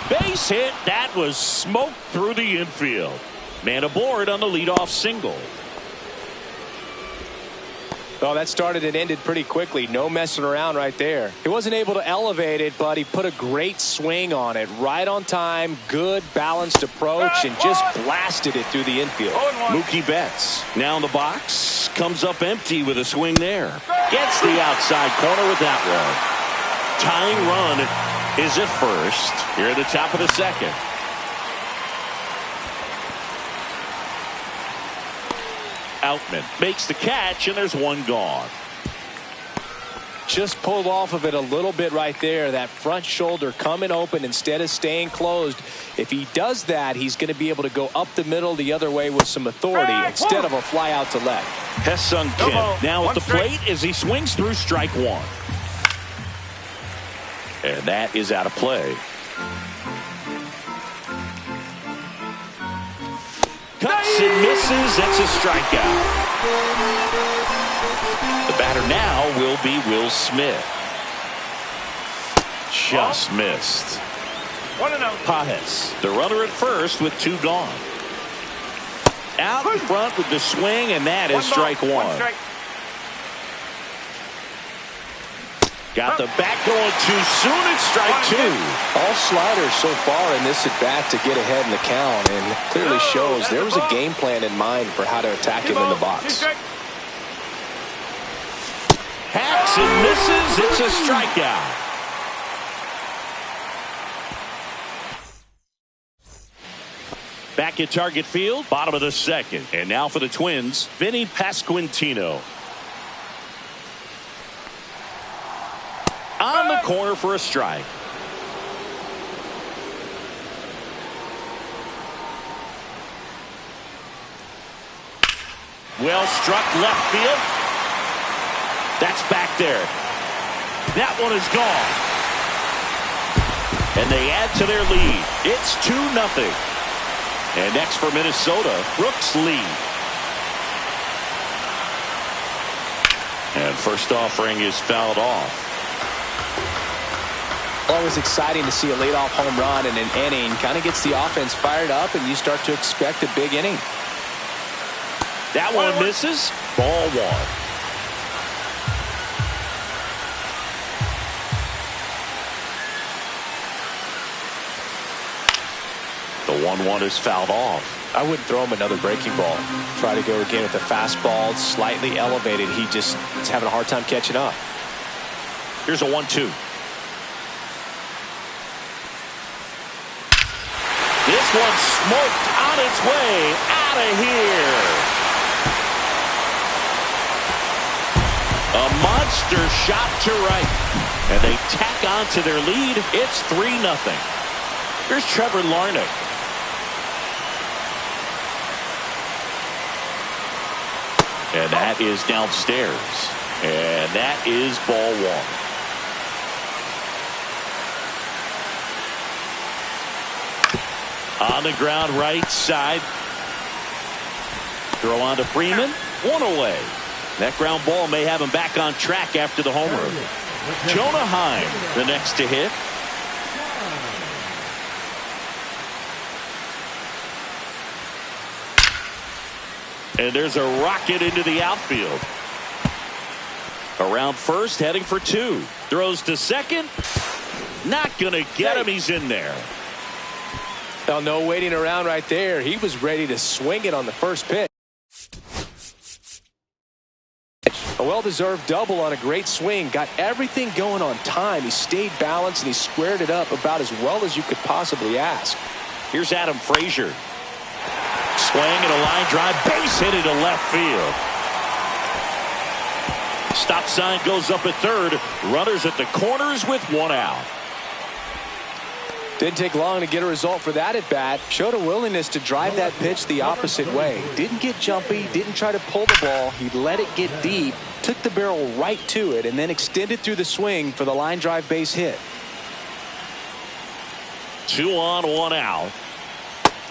Base hit. That was smoked through the infield. Man aboard on the leadoff single. Oh, that started and ended pretty quickly. No messing around right there. He wasn't able to elevate it, but he put a great swing on it. Right on time, good balanced approach, and just blasted it through the infield. Mookie Betts now in the box. Comes up empty with a swing there. Gets the outside corner with that one. Tying run is at first. Here at the top of the second. Outman makes the catch, and there's one gone. Just pulled off of it a little bit right there. That front shoulder coming open instead of staying closed. If he does that, he's going to be able to go up the middle the other way with some authority instead of a fly out to left. Ha-Seong Kim now at the plate as he swings through strike one. And that is out of play. Cuts and misses. That's a strikeout. The batter now will be Will Smith. Just missed. 1-0. Pages, the runner at first with two gone. Out in front with the swing, and that is strike one. Got the bat going too soon. It's strike two. All sliders so far in this at bat to get ahead in the count, and clearly shows there was a game plan in mind for how to attack him in the box. Hacks and misses. It's a strikeout. Back at Target Field, bottom of the second, and now for the Twins, Vinny Pasquantino. On the corner for a strike. Well struck left field. That's back there. That one is gone. And they add to their lead. It's 2-0. And next for Minnesota, Brooks Lee. And first offering is fouled off. Always exciting to see a leadoff home run in an inning. Kind of gets the offense fired up, and you start to expect a big inning. That one misses. Ball one. The 1-1 is fouled off. I wouldn't throw him another breaking ball. Try to go again with the fastball, slightly elevated. He just is having a hard time catching up. Here's a 1-2. This one smoked on its way out of here. A monster shot to right. And they tack on to their lead. It's 3-0. Here's Trevor Larnach. And that is downstairs. And that is ball one. On the ground right side. Throw on to Freeman. One away. That ground ball may have him back on track after the homer. Jonah Heim, the next to hit. And there's a rocket into the outfield. Around first, heading for two. Throws to second. Not going to get him. He's in there. Well, no waiting around right there. He was ready to swing it on the first pitch. A well-deserved double on a great swing. Got everything going on time. He stayed balanced and he squared it up about as well as you could possibly ask. Here's Adam Frazier. Swing and a line drive. Base hit into left field. Stop sign goes up at third. Runners at the corners with one out. Didn't take long to get a result for that at bat. Showed a willingness to drive that pitch the opposite way. Didn't get jumpy, didn't try to pull the ball. He let it get deep, took the barrel right to it, and then extended through the swing for the line drive base hit. 2 on, 1 out.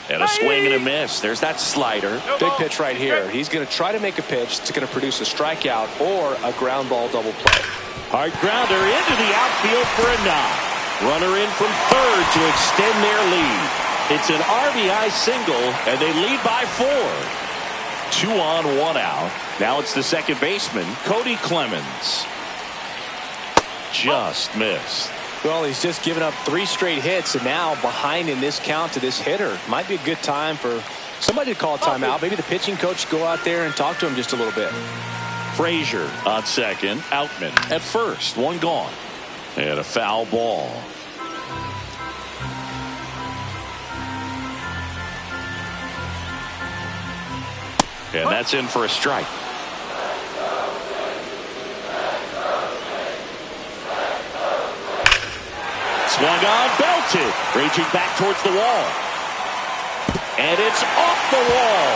And a swing and a miss. There's that slider. Big pitch right here. He's going to try to make a pitch that's going to produce a strikeout or a ground ball double play. Hard grounder into the outfield for a knock. Runner in from third to extend their lead. It's an RBI single, and they lead by 4. 2 on, 1 out. Now it's the second baseman, Cody Clemens. Just missed. Well, he's just given up 3 straight hits, and now behind in this count to this hitter. Might be a good time for somebody to call a timeout. Maybe the pitching coach go out there and talk to him just a little bit. Frazier on second. Outman at first. 1 gone. And a foul ball. And that's in for a strike. Swung on, belted. Reaching back towards the wall. And it's off the wall.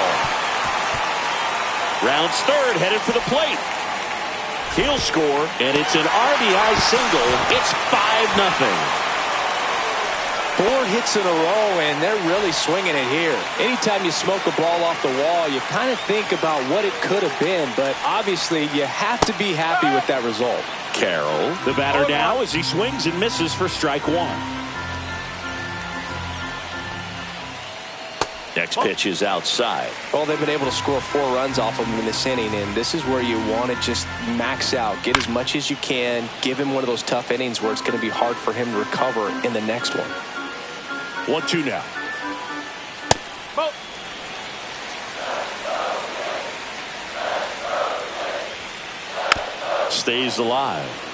Rounds third, headed for the plate. He'll score, and it's an RBI single. It's 5-0. 4 hits in a row, and they're really swinging it here. Anytime you smoke a ball off the wall, you kind of think about what it could have been, but obviously you have to be happy with that result. Carroll, the batter now, as he swings and misses for strike 1. Next pitch is outside. Well, they've been able to score 4 runs off of him in this inning, and this is where you want to just max out. Get as much as you can. Give him one of those tough innings where it's going to be hard for him to recover in the next one. 1-2 now. Ball. Stays alive.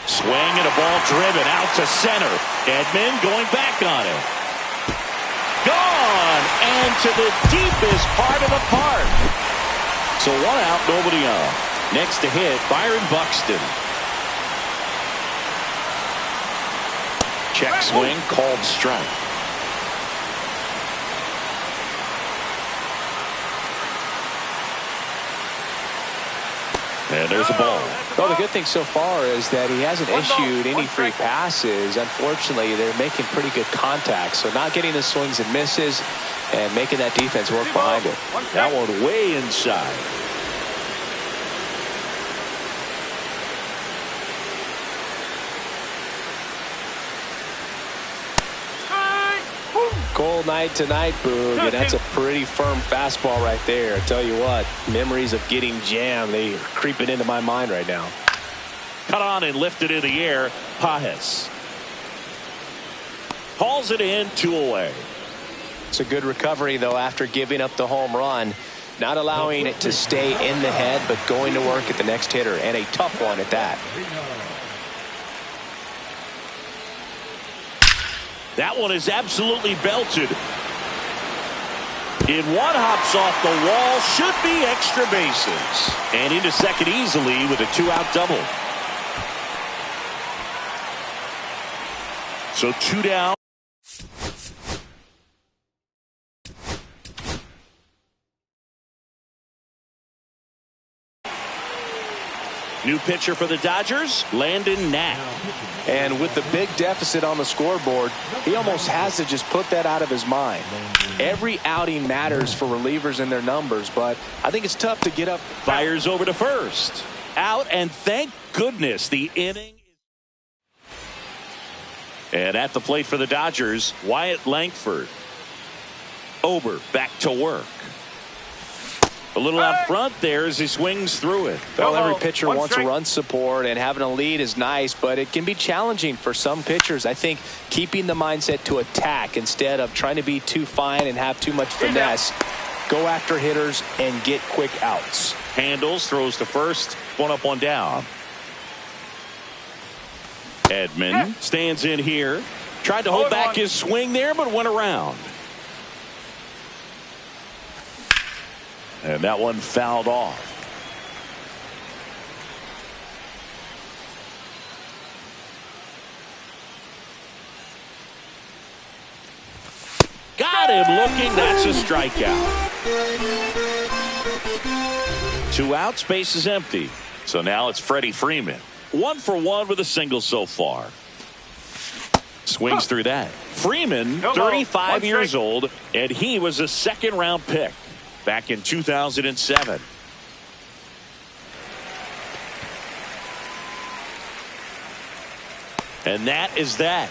Swing and a ball driven out to center. Edman going back on it. Gone and to the deepest part of the park. So 1 out, nobody on. Next to hit, Byron Buxton. Check swing, called strike. And there's a ball. Well, the good thing so far is that he hasn't issued any free passes. Unfortunately, they're making pretty good contact. So not getting the swings and misses and making that defense work behind it. That one way inside. Cold night tonight, Boog, and that's a pretty firm fastball right there. I tell you what, memories of getting jammed, they are creeping into my mind right now. Cut on and lifted in the air. Pajes hauls it in, 2 away. It's a good recovery, though, after giving up the home run. Not allowing it to stay in the head, but going to work at the next hitter, and a tough one at that. That one is absolutely belted. In 1 hops off the wall, should be extra bases. And into second easily with a 2-out double. So 2 down. New pitcher for the Dodgers, Landon Knack. And with the big deficit on the scoreboard, he almost has to just put that out of his mind. Every outing matters for relievers and their numbers, but I think it's tough to get up. Fires over to first. Out, and thank goodness the inning. And at the plate for the Dodgers, Wyatt Langford. Ober back to work. A little out front there as he swings through it. Well, every pitcher wants run support, and having a lead is nice, but it can be challenging for some pitchers. I think keeping the mindset to attack instead of trying to be too fine and have too much finesse. Go after hitters and get quick outs. Handles, throws to first, 1 up, 1 down. Edman stands in here. Tried to hold back his swing there, but went around. And that one fouled off. him looking. That's a strikeout. 2 outs, base is empty. So now it's Freddie Freeman. 1 for 1 with a single so far. Swings through that. Freeman, 35 years old, and he was a second-round pick back in 2007. And that is that.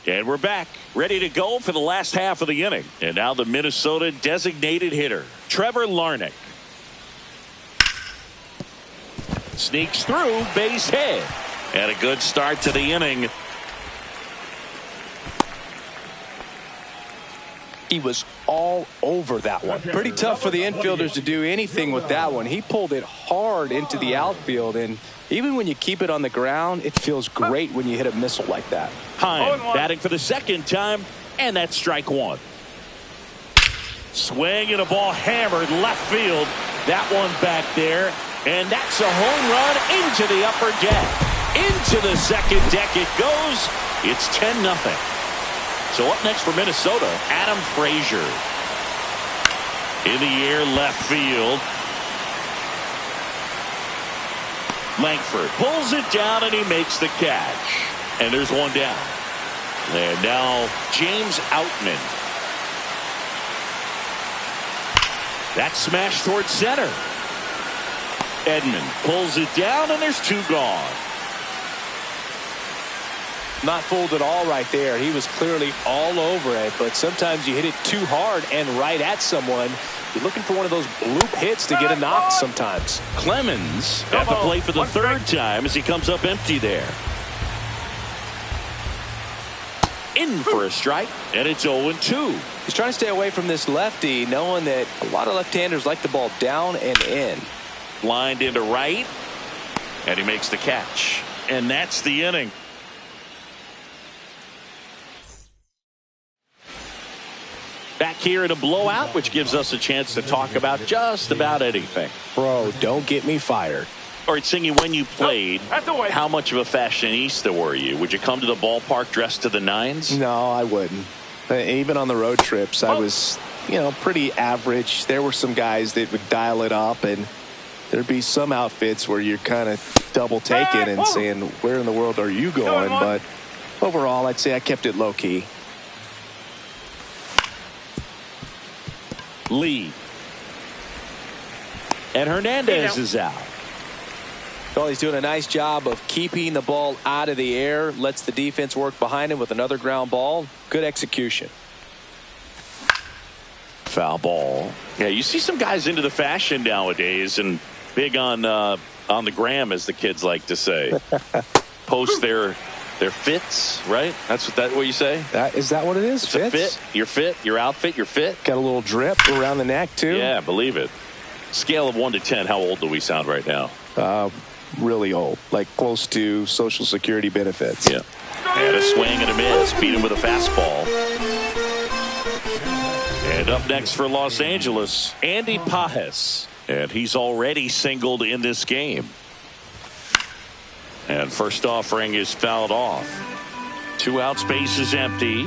And we're back, ready to go for the last half of the inning. And now the Minnesota designated hitter, Trevor Larnach. Sneaks through, base hit. And a good start to the inning. He was all over that one. Pretty tough for the infielders to do anything with that one. He pulled it hard into the outfield, and even when you keep it on the ground, it feels great when you hit a missile like that. Heim batting for the second time, and that's strike 1. Swing and a ball hammered left field. That one back there, and that's a home run into the upper deck. Into the second deck it goes. It's 10-0. So up next for Minnesota, Adam Frazier. In the air, left field. Langford pulls it down and he makes the catch. And there's one down. And now James Outman. That's smashed towards center. Edman pulls it down and there's 2 gone. Not fooled at all right there. He was clearly all over it, but sometimes you hit it too hard and right at someone. You're looking for one of those bloop hits to get a knock sometimes. Clemens at the plate for the 3rd time as he comes up empty there. In for a strike, and it's 0-2. He's trying to stay away from this lefty, knowing that a lot of left-handers like the ball down and in. Lined into right, and he makes the catch. And that's the inning. Back here in a blowout, which gives us a chance to talk about just about anything. Bro, don't get me fired. All right, Singy, when you played, how much of a fashionista were you? Would you come to the ballpark dressed to the nines? No, I wouldn't. Even on the road trips, I was, pretty average. There were some guys that would dial it up, and there'd be some outfits where you're kind of double taking and saying, where in the world are you going? But overall, I'd say I kept it low key. Lee. And Hernandez is out. Well, he's doing a nice job of keeping the ball out of the air. Lets the defense work behind him with another ground ball. Good execution. Foul ball. Yeah, you see some guys into the fashion nowadays and big on the gram, as the kids like to say. Post their fits, right? That's what you say? Is that what it is? It's fits? Your fit, your outfit, your fit. Got a little drip around the neck, too. Yeah, believe it. Scale of 1 to 10, how old do we sound right now? Really old, like close to Social Security benefits. Yeah. And a swing and a miss. Beat him with a fastball. And up next for Los Angeles, Andy Pages. And he's already singled in this game. And first offering is fouled off. 2 outs, base is empty.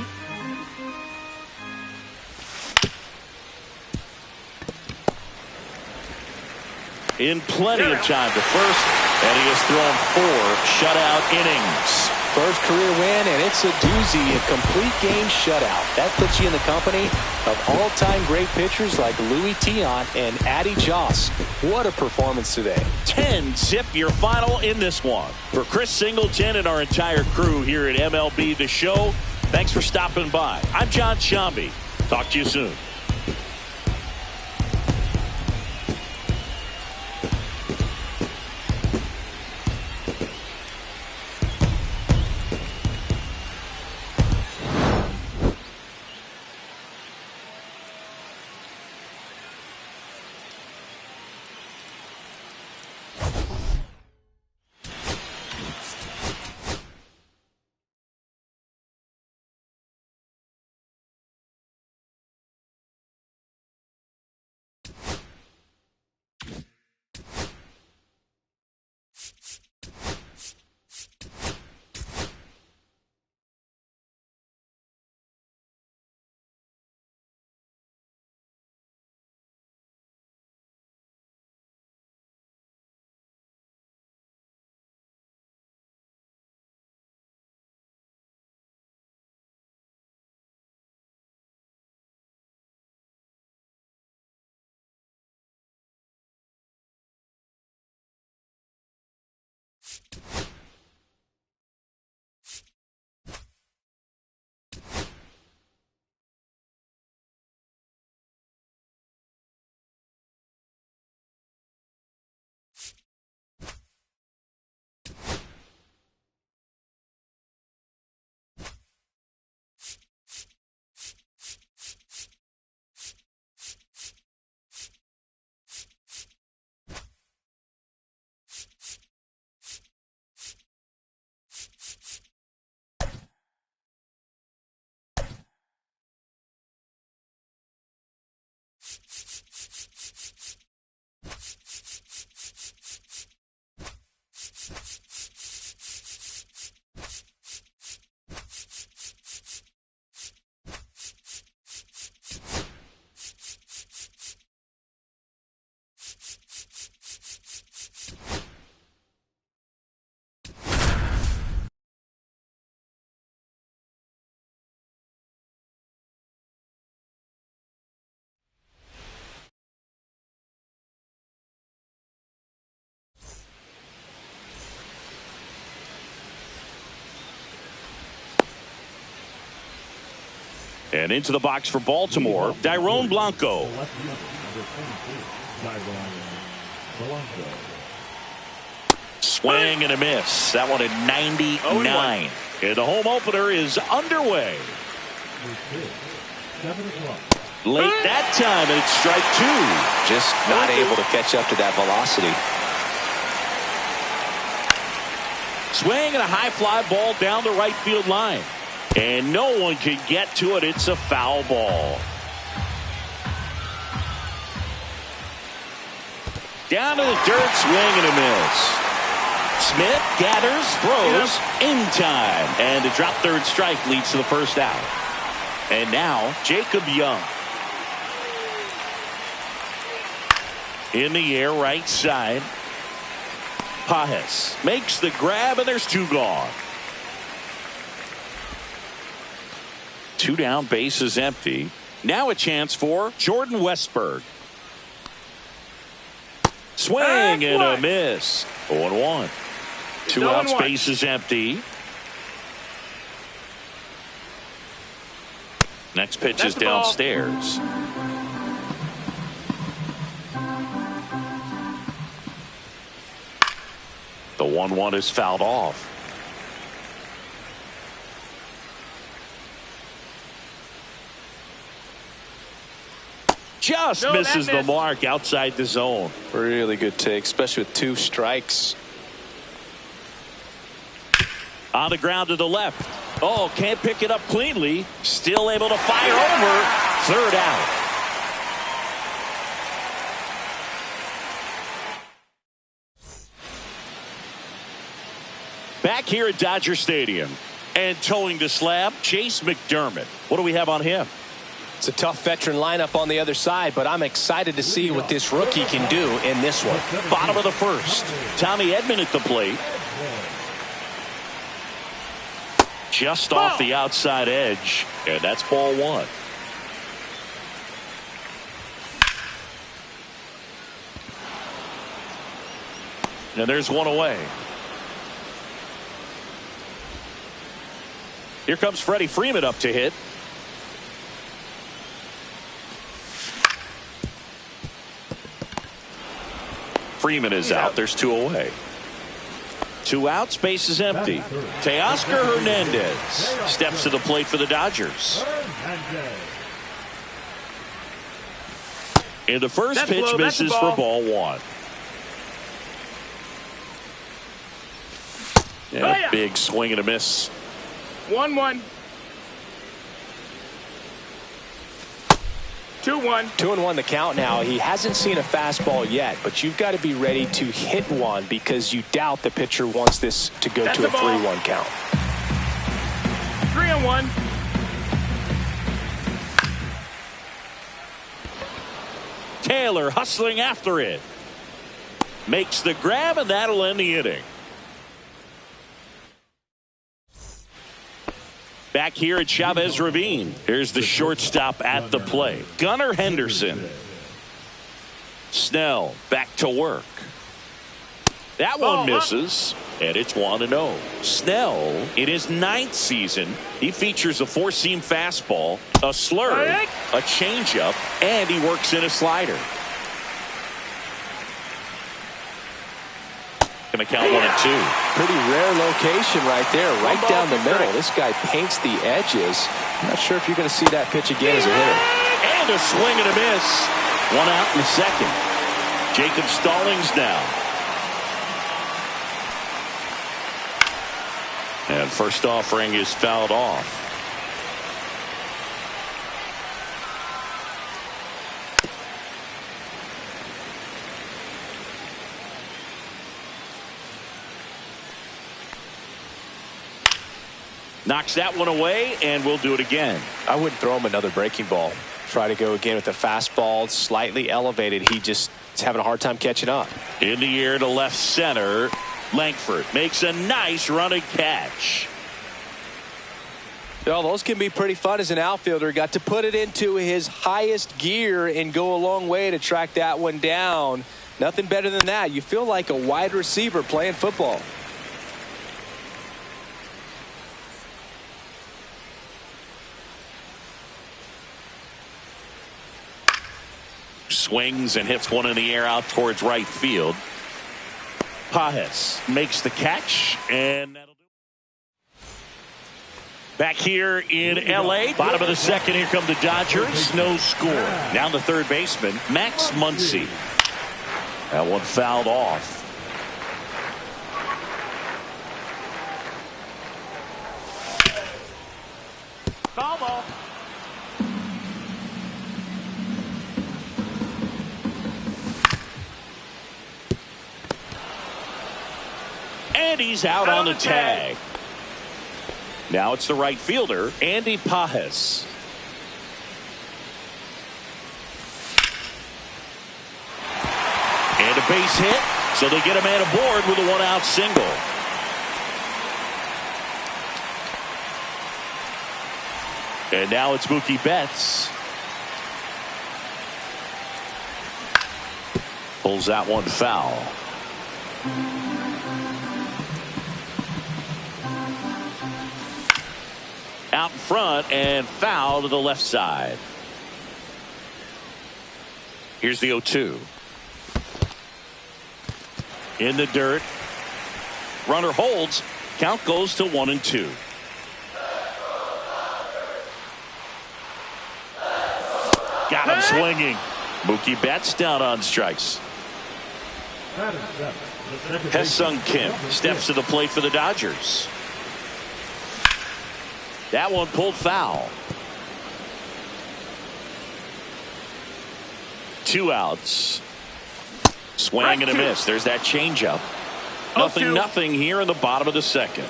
In plenty of time to first, and he has thrown 4 shutout innings. First career win, and it's a doozy, a complete game shutout. That puts you in the company of all-time great pitchers like Louis Tiant and Addy Joss. What a performance today. 10-zip your final in this one. For Chris Singleton and our entire crew here at MLB The Show, thanks for stopping by. I'm John Shambi. Talk to you soon. And into the box for Baltimore, Dyrone Blanco. Swing and a miss. That one at 99. And the home opener is underway. Late that time, and it's strike 2. Just not able to catch up to that velocity. Swing and a high fly ball down the right field line. And no one can get to it. It's a foul ball. Down to the dirt, swing and a miss. Smith gathers, throws, in time. And the drop third strike leads to the first out. And now, Jacob Young. In the air, right side. Pajes makes the grab, and there's 2 gone. 2 down, bases empty. Now a chance for Jordan Westberg. Swing and a miss. 0-1. 2 outs, bases empty. Next pitch is downstairs. The 1-1 is fouled off. Just misses the mark outside the zone. Really good take, especially with 2 strikes. On the ground to the left. Oh, can't pick it up cleanly. Still able to fire over. 3rd out. Back here at Dodger Stadium. And towing the slab, Chase McDermott. What do we have on him? It's a tough veteran lineup on the other side, but I'm excited to see what this rookie can do in this one. Bottom of the 1st. Tommy Edman at the plate. Just off the outside edge, and that's ball 1. And there's 1 away. Here comes Freddie Freeman up to hit. Freeman is out. There's 2 away. 2 outs, base is empty. Teoscar Hernandez steps to the plate for the Dodgers. And the first pitch misses for ball 1. Yeah, big swing and a miss. 1-1. 2-1. 2-1 the count now. He hasn't seen a fastball yet, but you've got to be ready to hit one because you doubt the pitcher wants this to go to a 3-1 count. 3-1. Taylor hustling after it. Makes the grab, and that'll end the inning. Back here at Chavez Ravine. Here's the shortstop at the plate. Gunnar Henderson. Snell back to work. That one misses, and it's 1-0. Snell, in his 9th season, he features a 4-seam fastball, a slurve, a changeup, and he works in a slider. Going to count 1-2. Pretty rare location right there, right down the middle. This guy paints the edges. I'm not sure if you're going to see that pitch again as a hitter. And a swing and a miss. 1 out in the 2nd. Jacob Stallings now. And first offering is fouled off. Knocks that one away, and we'll do it again. I wouldn't throw him another breaking ball. Try to go again with the fastball, slightly elevated. He just is having a hard time catching up. In the air to left center. Langford makes a nice running catch. Well, those can be pretty fun as an outfielder. Got to put it into his highest gear and go a long way to track that one down. Nothing better than that. You feel like a wide receiver playing football. swings and hits one in the air out towards right field. Pages makes the catch, and that'll do it. Back here in L.A., bottom of the second, here come the Dodgers. No score. Now the third baseman, Max Muncy. That one fouled off. Foul ball. And he's out on the tag. Now it's the right fielder, Andy Pages. And a base hit, so they get a man aboard with a one-out single. And now it's Mookie Betts. Pulls that one foul. Out in front and foul to the left side. Here's the 0-2. In the dirt. Runner holds. Count goes to 1-2. Got him swinging. Mookie Betts down on strikes. Hesung Kim steps to the plate for the Dodgers. That one pulled foul. 2 outs. Swing and a miss. There's that changeup. Nothing here in the bottom of the second.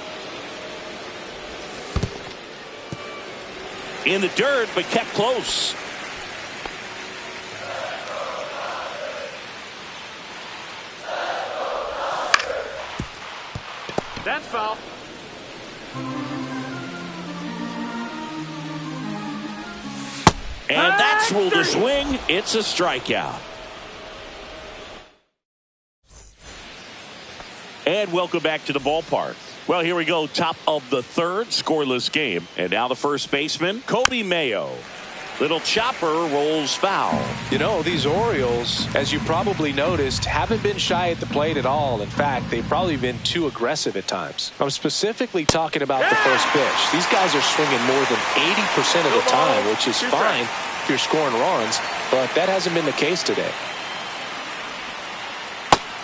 In the dirt, but kept close. That's foul. And that's ruled a swing. It's a strikeout. And welcome back to the ballpark. Well, here we go. Top of the third, scoreless game. And now the first baseman, Kobe Mayo. Little chopper rolls foul. You know, these Orioles, as you probably noticed, haven't been shy at the plate at all. In fact, they've probably been too aggressive at times. I'm specifically talking about the first pitch. These guys are swinging more than 80% of the time, which is fine if you're scoring runs, but that hasn't been the case today.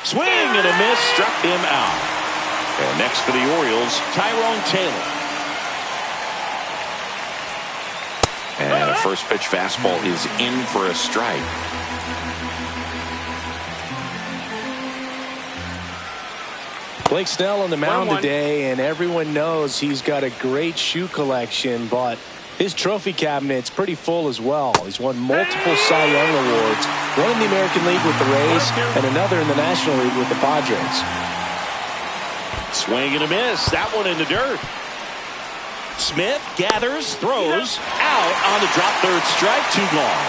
Swing and a miss, struck him out. And next for the Orioles, Tyrone Taylor. And a first pitch fastball is in for a strike. Blake Snell on the mound today, and everyone knows he's got a great shoe collection, but his trophy cabinet's pretty full as well. He's won multiple Cy Young awards, one in the American League with the Rays and another in the National League with the Padres. Swing and a miss. That one in the dirt. Smith gathers, throws, out on the drop, third strike, 2 gone.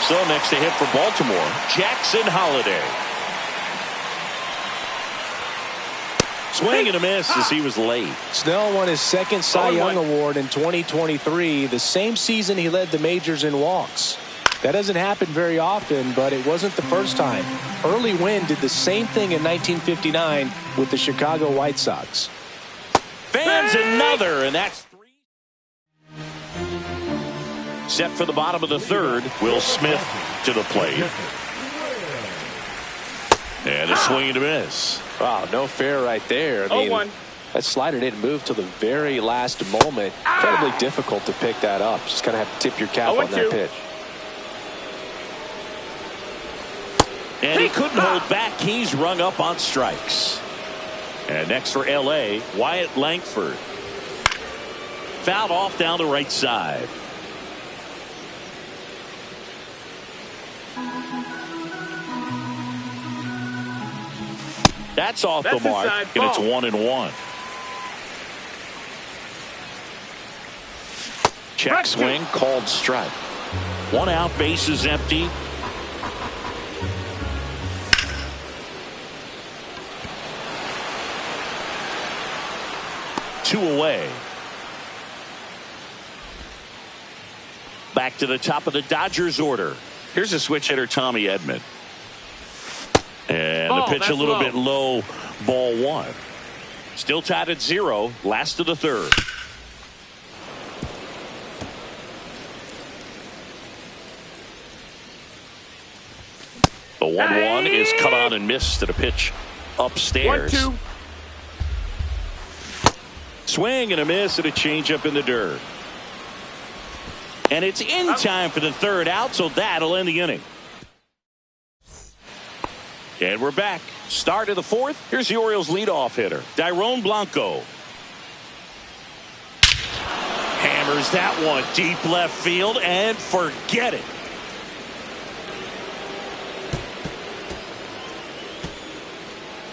So next to hit for Baltimore, Jackson Holliday. Swing and a miss as he was late. Snell won his second Cy Young Award in 2023, the same season he led the majors in walks. That doesn't happen very often, but it wasn't the first time. Early Wynn did the same thing in 1959 with the Chicago White Sox. Fans another, and that's 3. Set for the bottom of the third, Will Smith to the plate. And a swing and a miss. Wow, no fair right there. I mean, that slider didn't move till the very last moment. Incredibly difficult to pick that up. Just kind of have to tip your cap on that pitch. And he couldn't hold back. He's rung up on strikes. And next for L.A., Wyatt Langford. Fouled off down the right side. That's off the mark, and it's 1-1. Check swing, called strike. 1 out, bases empty. Two away. Back to the top of the Dodgers order. Here's a switch hitter, Tommy Edman. And Oh, the pitch a little low. bit low, ball one. Still tied at 0, last of the third. The 1-1 is cut on and missed at a pitch upstairs. 1-2. Swing and a miss at a changeup in the dirt. And it's in time for the third out, so that'll end the inning. And we're back. Start of the fourth. Here's the Orioles leadoff hitter, Dairon Blanco. Hammers that one deep left field and forget it.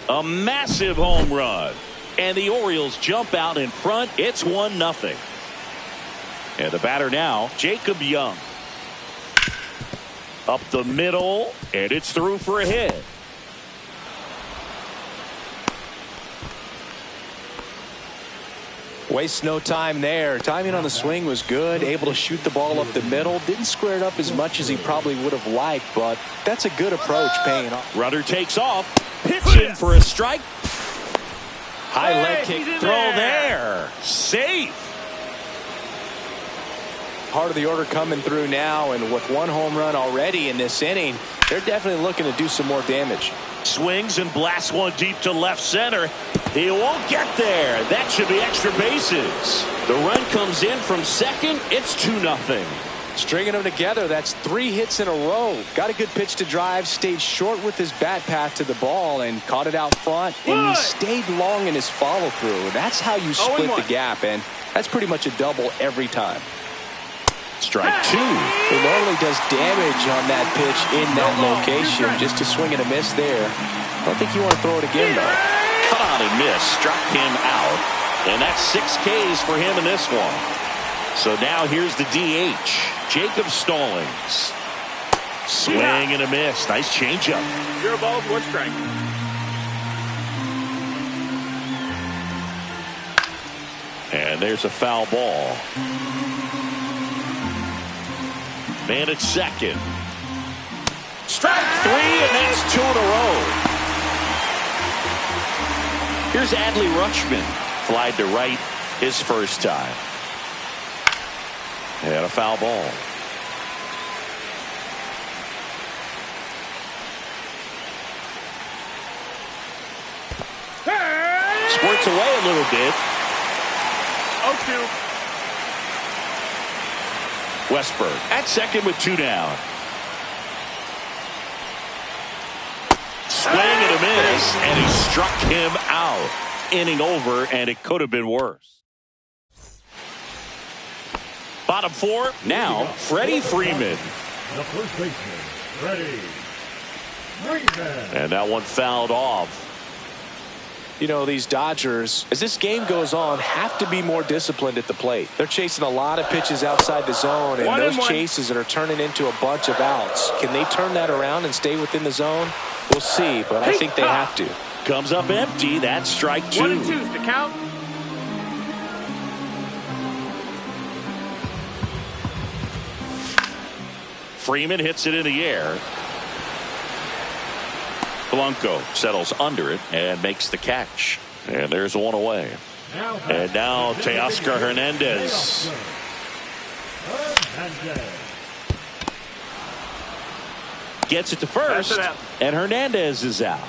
A massive home run. And the Orioles jump out in front. It's 1-0. And the batter now, Jacob Young. Up the middle, and it's through for a hit. Waste no time there. Timing on the swing was good. Able to shoot the ball up the middle. Didn't square it up as much as he probably would have liked, but that's a good approach paying off. Runner takes off. Pitching for a strike. High leg kick. Throw there. Safe. Part of the order coming through now, and with one home run already in this inning, they're definitely looking to do some more damage. Swings and blasts one deep to left center. He won't get there. That should be extra bases. The run comes in from second. It's 2-0. Stringing them together, that's 3 hits in a row. Got a good pitch to drive, stayed short with his bat path to the ball and caught it out front, and he stayed long in his follow through. That's how you split the gap, and that's pretty much a double every time. Strike 2. It normally does damage on that pitch in that location. Just to swing and a miss there. I don't think you want to throw it again, though. Cut on and miss. Struck him out. And that's 6 Ks for him in this one. So now here's the DH, Jacob Stallings. Swing and a miss. Nice changeup. 0 balls, 1 strike. And there's a foul ball. Man at second. Strike 3, and that's 2 in a row. Here's Adley Rutschman. Flied to right his first time. And a foul ball. Squirts away a little bit. 0-2. Westberg at second with 2 down. Swing and a miss, and he struck him out. Inning over, and it could have been worse. Bottom 4, now Freddie Freeman. The first baseman, Freddie Freeman. And that one fouled off. You know, these Dodgers, as this game goes on, have to be more disciplined at the plate. They're chasing a lot of pitches outside the zone, and those chases are turning into a bunch of outs. Can they turn that around and stay within the zone? We'll see, but I think they have to. Comes up empty. That's strike 2. 1-2's the count. Freeman hits it in the air. Blanco settles under it and makes the catch. And there's one away. And now Teoscar Hernandez. Gets it to first, and Hernandez is out.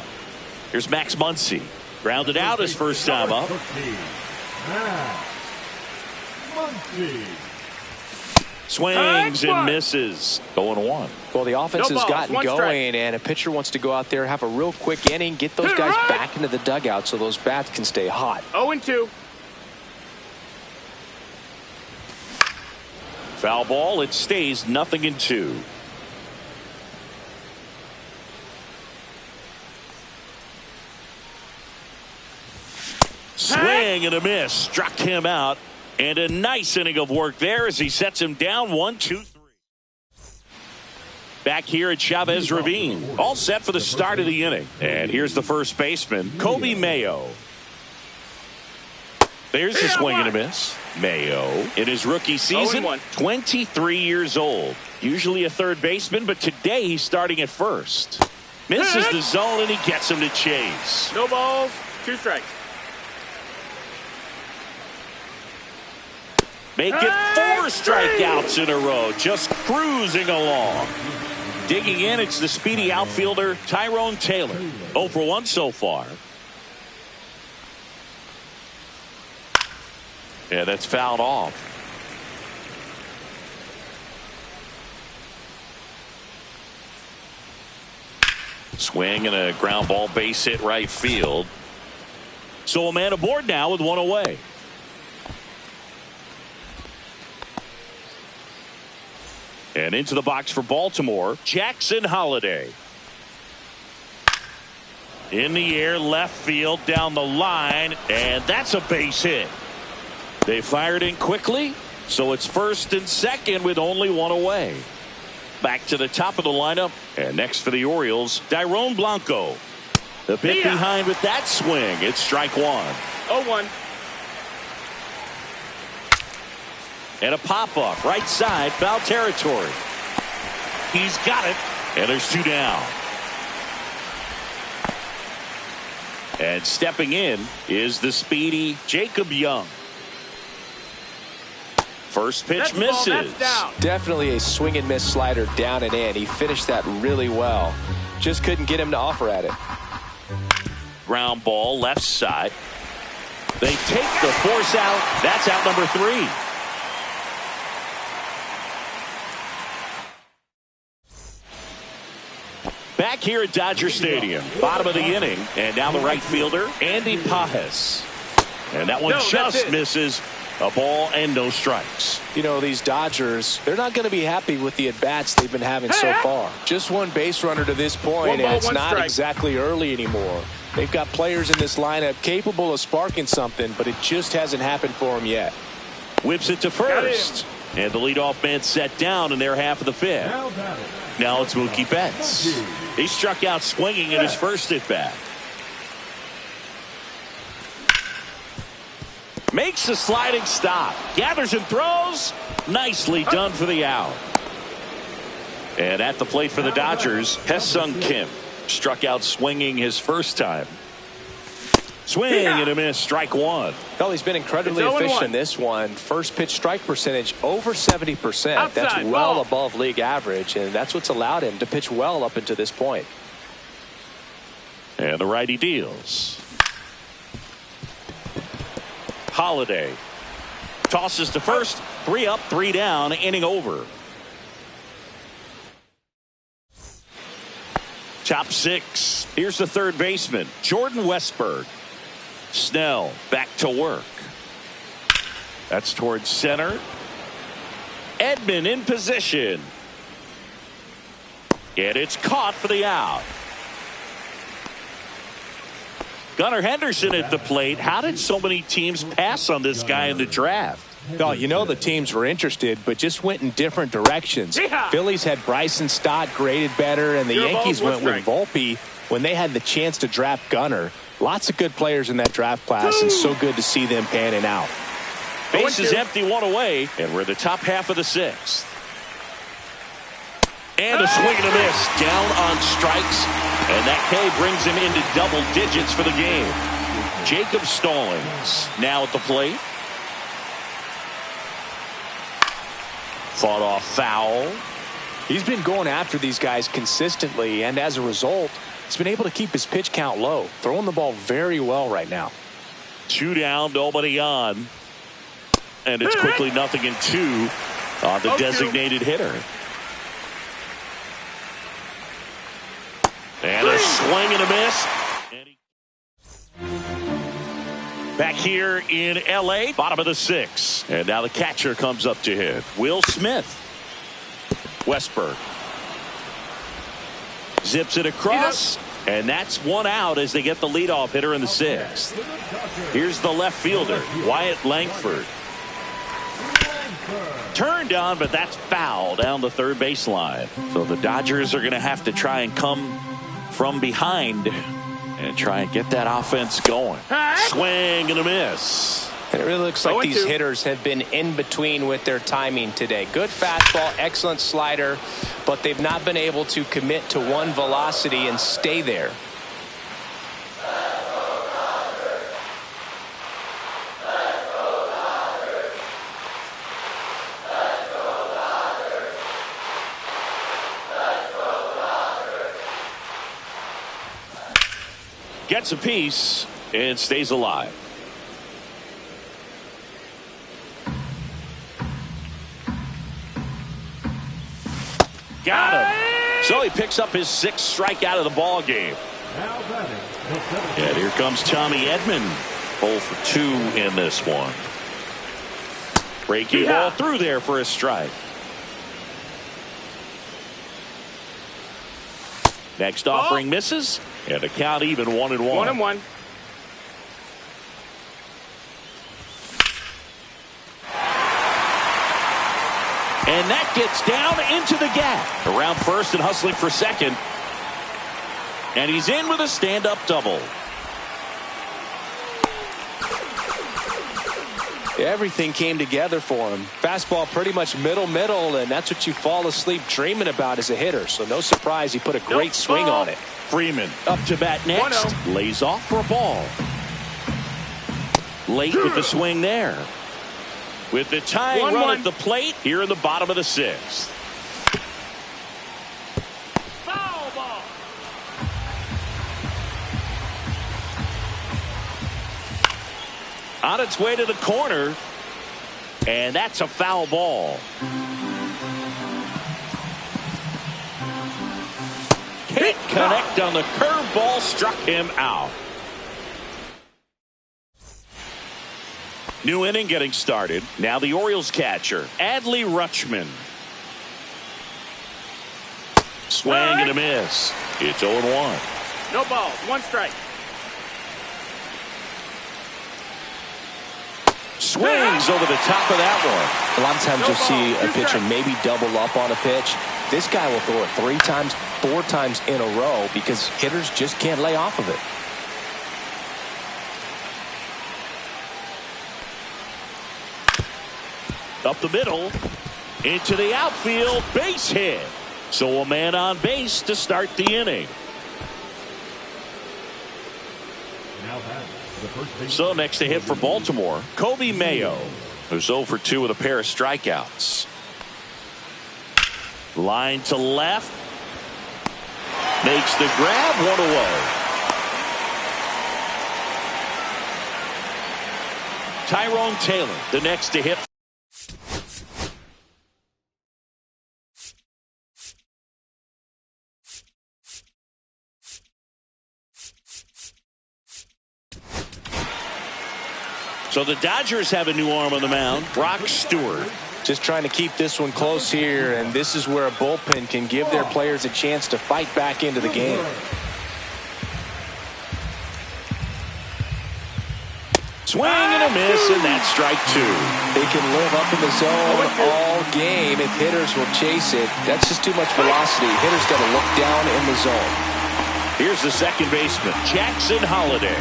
Here's Max Muncy. Grounded out his first time up. Swings and misses. 0-1. Well, the offense has gotten going, and a pitcher wants to go out there, have a real quick inning, get those guys back into the dugout so those bats can stay hot. 0-2. Foul ball. It stays 0-2. Swing and a miss. Struck him out. And a nice inning of work there as he sets him down 1-2-3. Back here at Chavez Ravine. All set for the start of the inning. And here's the first baseman, Kobe Mayo. There's a swing and a miss. Mayo, in his rookie season, 23 years old. Usually a third baseman, but today he's starting at first. Misses the zone, and he gets him to chase. No balls, 2 strikes. Make it 4 strikeouts in a row, just cruising along. Digging in, it's the speedy outfielder, Tyrone Taylor. 0 for 1 so far. Yeah, that's fouled off. Swing and a ground ball, base hit right field. So a man aboard now with 1 away. And into the box for Baltimore, Jackson Holliday. In the air, left field, down the line, and that's a base hit. They fired in quickly, so it's first and second with only 1 away. Back to the top of the lineup, and next for the Orioles, Dairon Blanco. The bit behind with that swing. It's strike 1. 0-1. And a pop-up, right side, foul territory. He's got it, and there's 2 down. And stepping in is the speedy Jacob Young. First pitch misses. Definitely a swing and miss slider down and in. He finished that really well. Just couldn't get him to offer at it. Ground ball, left side. They take the force out. That's out number 3. Back here at Dodger Stadium, bottom of the inning, and now the right fielder, Andy Pajes. And that one just misses. A ball and no strikes. You know, these Dodgers, they're not going to be happy with the at-bats they've been having so far. Just 1 base runner to this point, and it's not exactly early anymore. They've got players in this lineup capable of sparking something, but it just hasn't happened for them yet. Whips it to first. And the leadoff man set down in their half of the 5th. Now it's Mookie Betts. He struck out swinging in his first at-bat. Makes a sliding stop. Gathers and throws. Nicely done for the out. And at the plate for the Dodgers, Hye-Sung Kim struck out swinging his first time. Swing and a miss. Strike 1. Well, he's been incredibly efficient in this one. First pitch strike percentage over 70%. That's well above league average, and that's what's allowed him to pitch well up until this point. And the righty deals. Holliday tosses to first. 3 up, 3 down, inning over. Top 6. Here's the third baseman, Jordan Westburg. Snell back to work. That's towards center. Edman in position. And it's caught for the out. Gunnar Henderson at the plate. How did so many teams pass on this guy in the draft? Oh, you know the teams were interested, but just went in different directions. Phillies had Bryson Stott graded better, and the Yankees went with Volpe when they had the chance to draft Gunnar. Lots of good players in that draft class, and so good to see them panning out. Base is empty, 1 away, and we're in the top half of the 6th. And a swing and a miss. Down on strikes. And that K brings him into double digits for the game. Jacob Stallings now at the plate. Fought off foul. He's been going after these guys consistently, and as a result, he's been able to keep his pitch count low. Throwing the ball very well right now. 2 down, nobody on. And it's quickly 0-2 on the designated hitter. And a swing and a miss. Back here in L.A., bottom of the 6th. And now the catcher comes up to hit. Will Smith. Westburg. Zips it across. And that's 1 out as they get the leadoff hitter in the 6th. Here's the left fielder, Wyatt Langford. Turned on, but that's foul down the third baseline. So the Dodgers are going to have to try and come from behind and try and get that offense going. Swing and a miss. And it really looks like these hitters have been in between with their timing today. Good fastball, excellent slider, but they've not been able to commit to one velocity and stay there. Gets a piece and stays alive. Got him. So he picks up his 6th strikeout of the ball game. And here comes Tommy Edman. 0 for 2 in this one. Breaking ball through there for a strike. Next offering misses. And the count even 1-1. 1-1. And that gets down into the gap. Around first and hustling for second. And he's in with a stand-up double. Everything came together for him. Fastball pretty much middle, and that's what you fall asleep dreaming about as a hitter. So no surprise he put a great swing on it. Freeman up to bat next. 1-0. Lays off for a ball. Late with the swing there. With the tying run at the plate here in the bottom of the 6th. Foul ball. On its way to the corner. And that's a foul ball. Can't connect on the curveball, struck him out. New inning getting started. Now the Orioles catcher, Adley Rutschman. Swing and a miss. It's 0-1. No balls. 1 strike. Swings over the top of that one. A lot of times you'll see a pitcher maybe double up on a pitch. This guy will throw it 3 times, 4 times in a row because hitters just can't lay off of it. Up the middle, into the outfield, base hit. So a man on base to start the inning. So next to hit for Baltimore, Kobe Mayo, who's 0 for 2 with a pair of strikeouts. Line to left. Makes the grab, 1 away. Tyrone Taylor, the next to hit. So the Dodgers have a new arm on the mound, Brock Stewart. Just trying to keep this one close here, and this is where a bullpen can give their players a chance to fight back into the game. Swing and a miss, and that's strike 2. They can live up in the zone all game if hitters will chase it. That's just too much velocity. Hitters got to look down in the zone. Here's the second baseman, Jackson Holliday.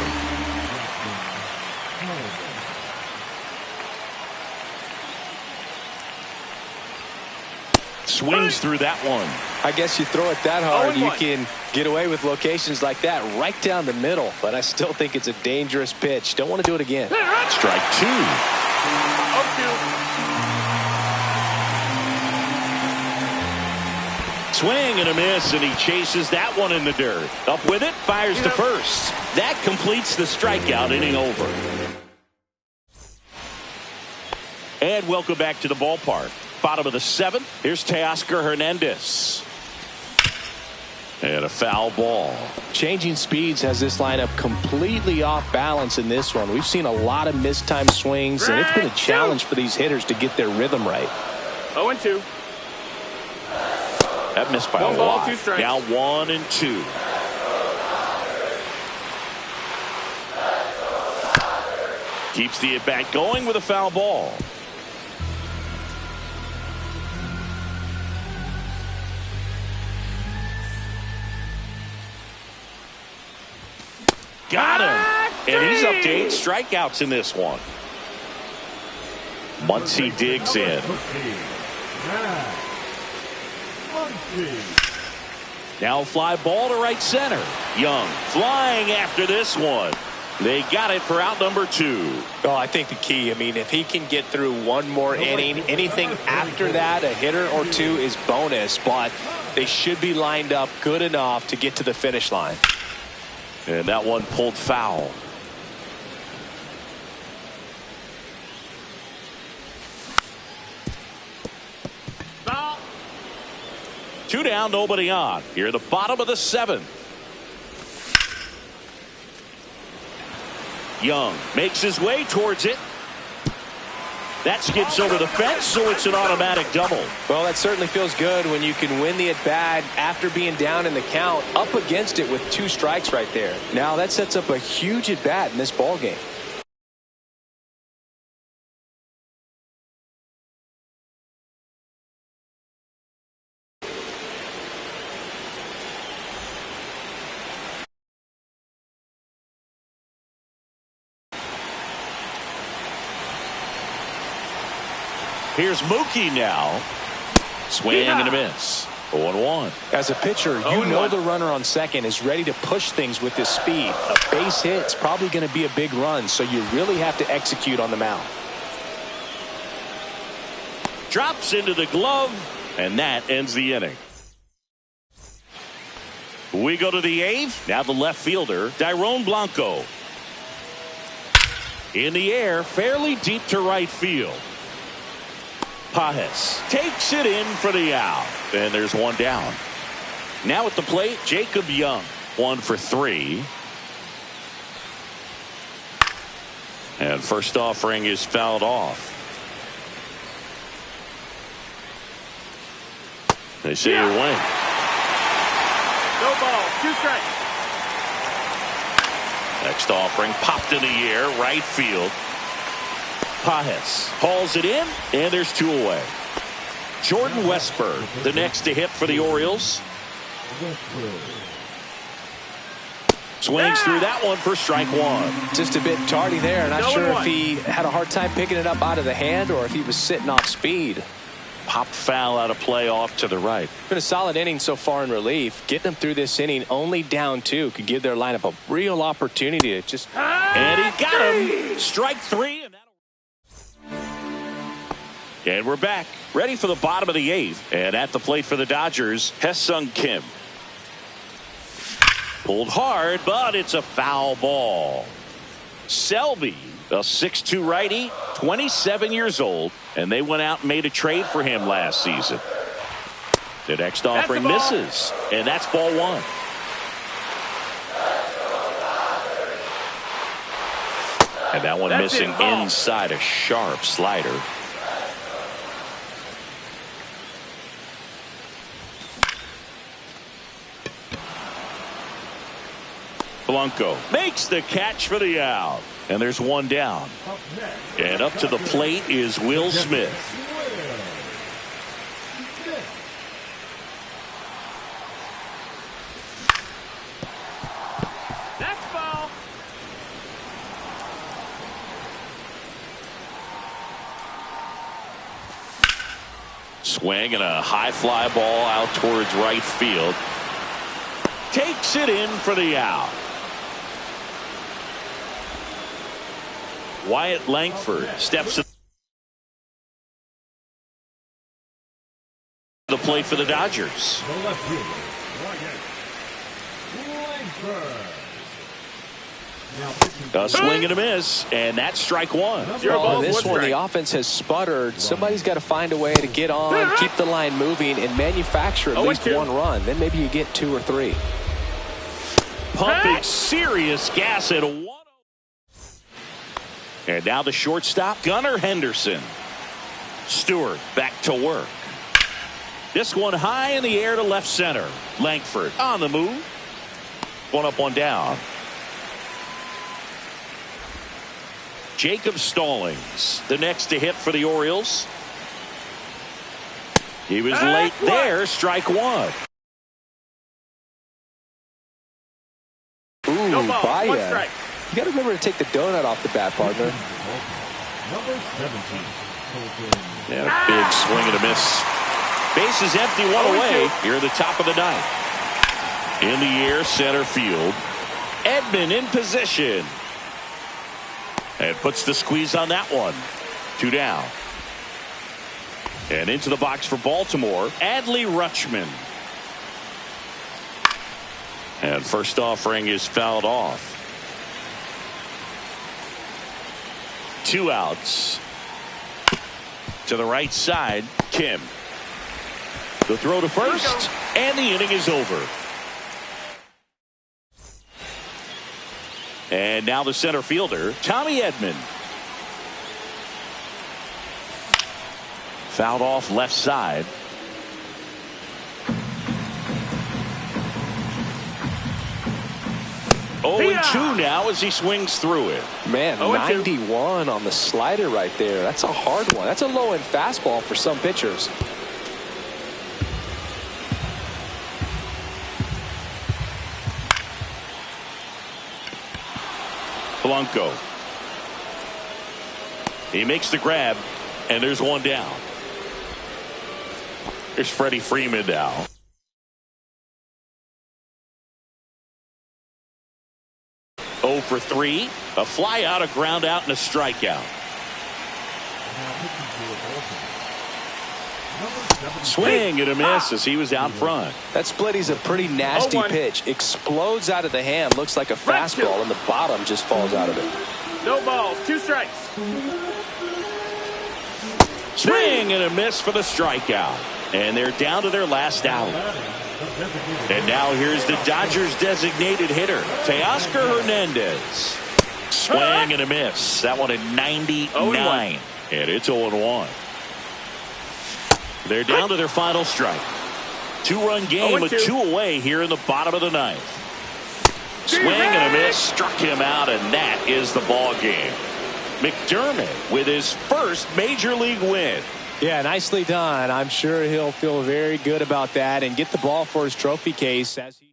Swings through that one. I guess you throw it that hard, you can get away with locations like that right down the middle. But I still think it's a dangerous pitch. Don't want to do it again. Strike 2. 0-2. Swing and a miss, and he chases that one in the dirt. Up with it, fires to first. That completes the strikeout, inning over. And welcome back to the ballpark. Bottom of the 7th. Here's Teoscar Hernandez. And a foul ball. Changing speeds has this lineup completely off balance in this one. We've seen a lot of mistimed swings, and it's been a challenge for these hitters to get their rhythm right. 0-2. That missed by 1 a ball, lot. 2 strikes. Now 1-2. Keeps the at-bat going with a foul ball. Got him. And he's up to 8 strikeouts in this one. Muncy digs in. Now fly ball to right center. Young flying after this one. They got it for out number 2. Oh, I think the key, if he can get through one more inning, anything after that, a hitter or 2 is bonus, but they should be lined up good enough to get to the finish line. And that one pulled foul. Foul. 2 down, nobody on. Here at the bottom of the 7th. Young makes his way towards it. That skips over the fence, so it's an automatic double. Well, that certainly feels good when you can win the at-bat after being down in the count, up against it with 2 strikes right there. Now that sets up a huge at-bat in this ball game. Here's Mookie now. Swing and a miss. 0-1. As a pitcher, you know the runner on second is ready to push things with his speed. A base hit's probably going to be a big run, so you really have to execute on the mound. Drops into the glove, and that ends the inning. We go to the 8th. Now the left fielder, Dairon Blanco. In the air, fairly deep to right field. Pajes takes it in for the out. And there's one down. Now at the plate, Jacob Young. 1 for 3. And first offering is fouled off. They say you're winning. No ball. 2 strikes. Next offering popped in the air, right field. Pajes hauls it in, and there's 2 away. Jordan Westburg, the next to hit for the Orioles. Swings through that one for strike 1. Just a bit tardy there. Not sure if he had a hard time picking it up out of the hand or if he was sitting off speed. Popped foul out of play off to the right. Been a solid inning so far in relief. Getting them through this inning only down 2 could give their lineup a real opportunity to just... And he got him. Strike 3. And we're back. Ready for the bottom of the 8th. And at the plate for the Dodgers, Hesung Kim. Pulled hard, but it's a foul ball. Selby, a 6'2 righty, 27 years old, and they went out and made a trade for him last season. The next offering misses, and that's ball 1. And that one missing inside a sharp slider. Blanco makes the catch for the out. And there's one down. And up to the plate is Will Smith. That's foul. Swing and a high fly ball out towards right field. Takes it in for the out. Wyatt Langford steps to the plate for the Dodgers. A swing and a miss, and that's strike 1. Oh, this one, the offense has sputtered. Somebody's got to find a way to get on, keep the line moving, and manufacture at least 1 run. Then maybe you get 2 or 3. Pumping serious gas at 1. And now the shortstop, Gunnar Henderson. Stewart back to work. This one high in the air to left center. Langford on the move. 1 up, 1 down. Jacob Stallings, the next to hit for the Orioles. He was late there. Strike 1. Ooh, No ball. 1 Baya. strike. You got to remember to take the donut off the bat, partner. Number 17. And a big swing and a miss. Base is empty, one away here at the top of the ninth. In the air, center field. Edman in position. And puts the squeeze on that one. 2 down. And into the box for Baltimore, Adley Rutschman. And first offering is fouled off. 2 outs. To the right side, Kim. The throw to first, and the inning is over. And now the center fielder, Tommy Edman. Fouled off left side. 0-2 now as he swings through it. Man, 91 on the slider right there. That's a hard one. That's a low-end fastball for some pitchers. Blanco. He makes the grab, and there's 1 down. There's Freddie Freeman now. Oh for 3. A fly out, a ground out, and a strikeout. Swing and a miss as he was out front. That splitty's a pretty nasty pitch. Explodes out of the hand. Looks like a fastball, and the bottom just falls out of it. No balls, 2 strikes. Swing and a miss for the strikeout. And they're down to their last out. And now here's the Dodgers designated hitter, Teoscar Hernandez. Swing and a miss. That one at 99. And it's 0-1. They're down to their final strike. 2-run game with 2 away here in the bottom of the ninth. Swing and a miss. Struck him out, and that is the ball game. McDermott with his first major league win. Yeah, nicely done. I'm sure he'll feel very good about that and get the ball for his trophy case as he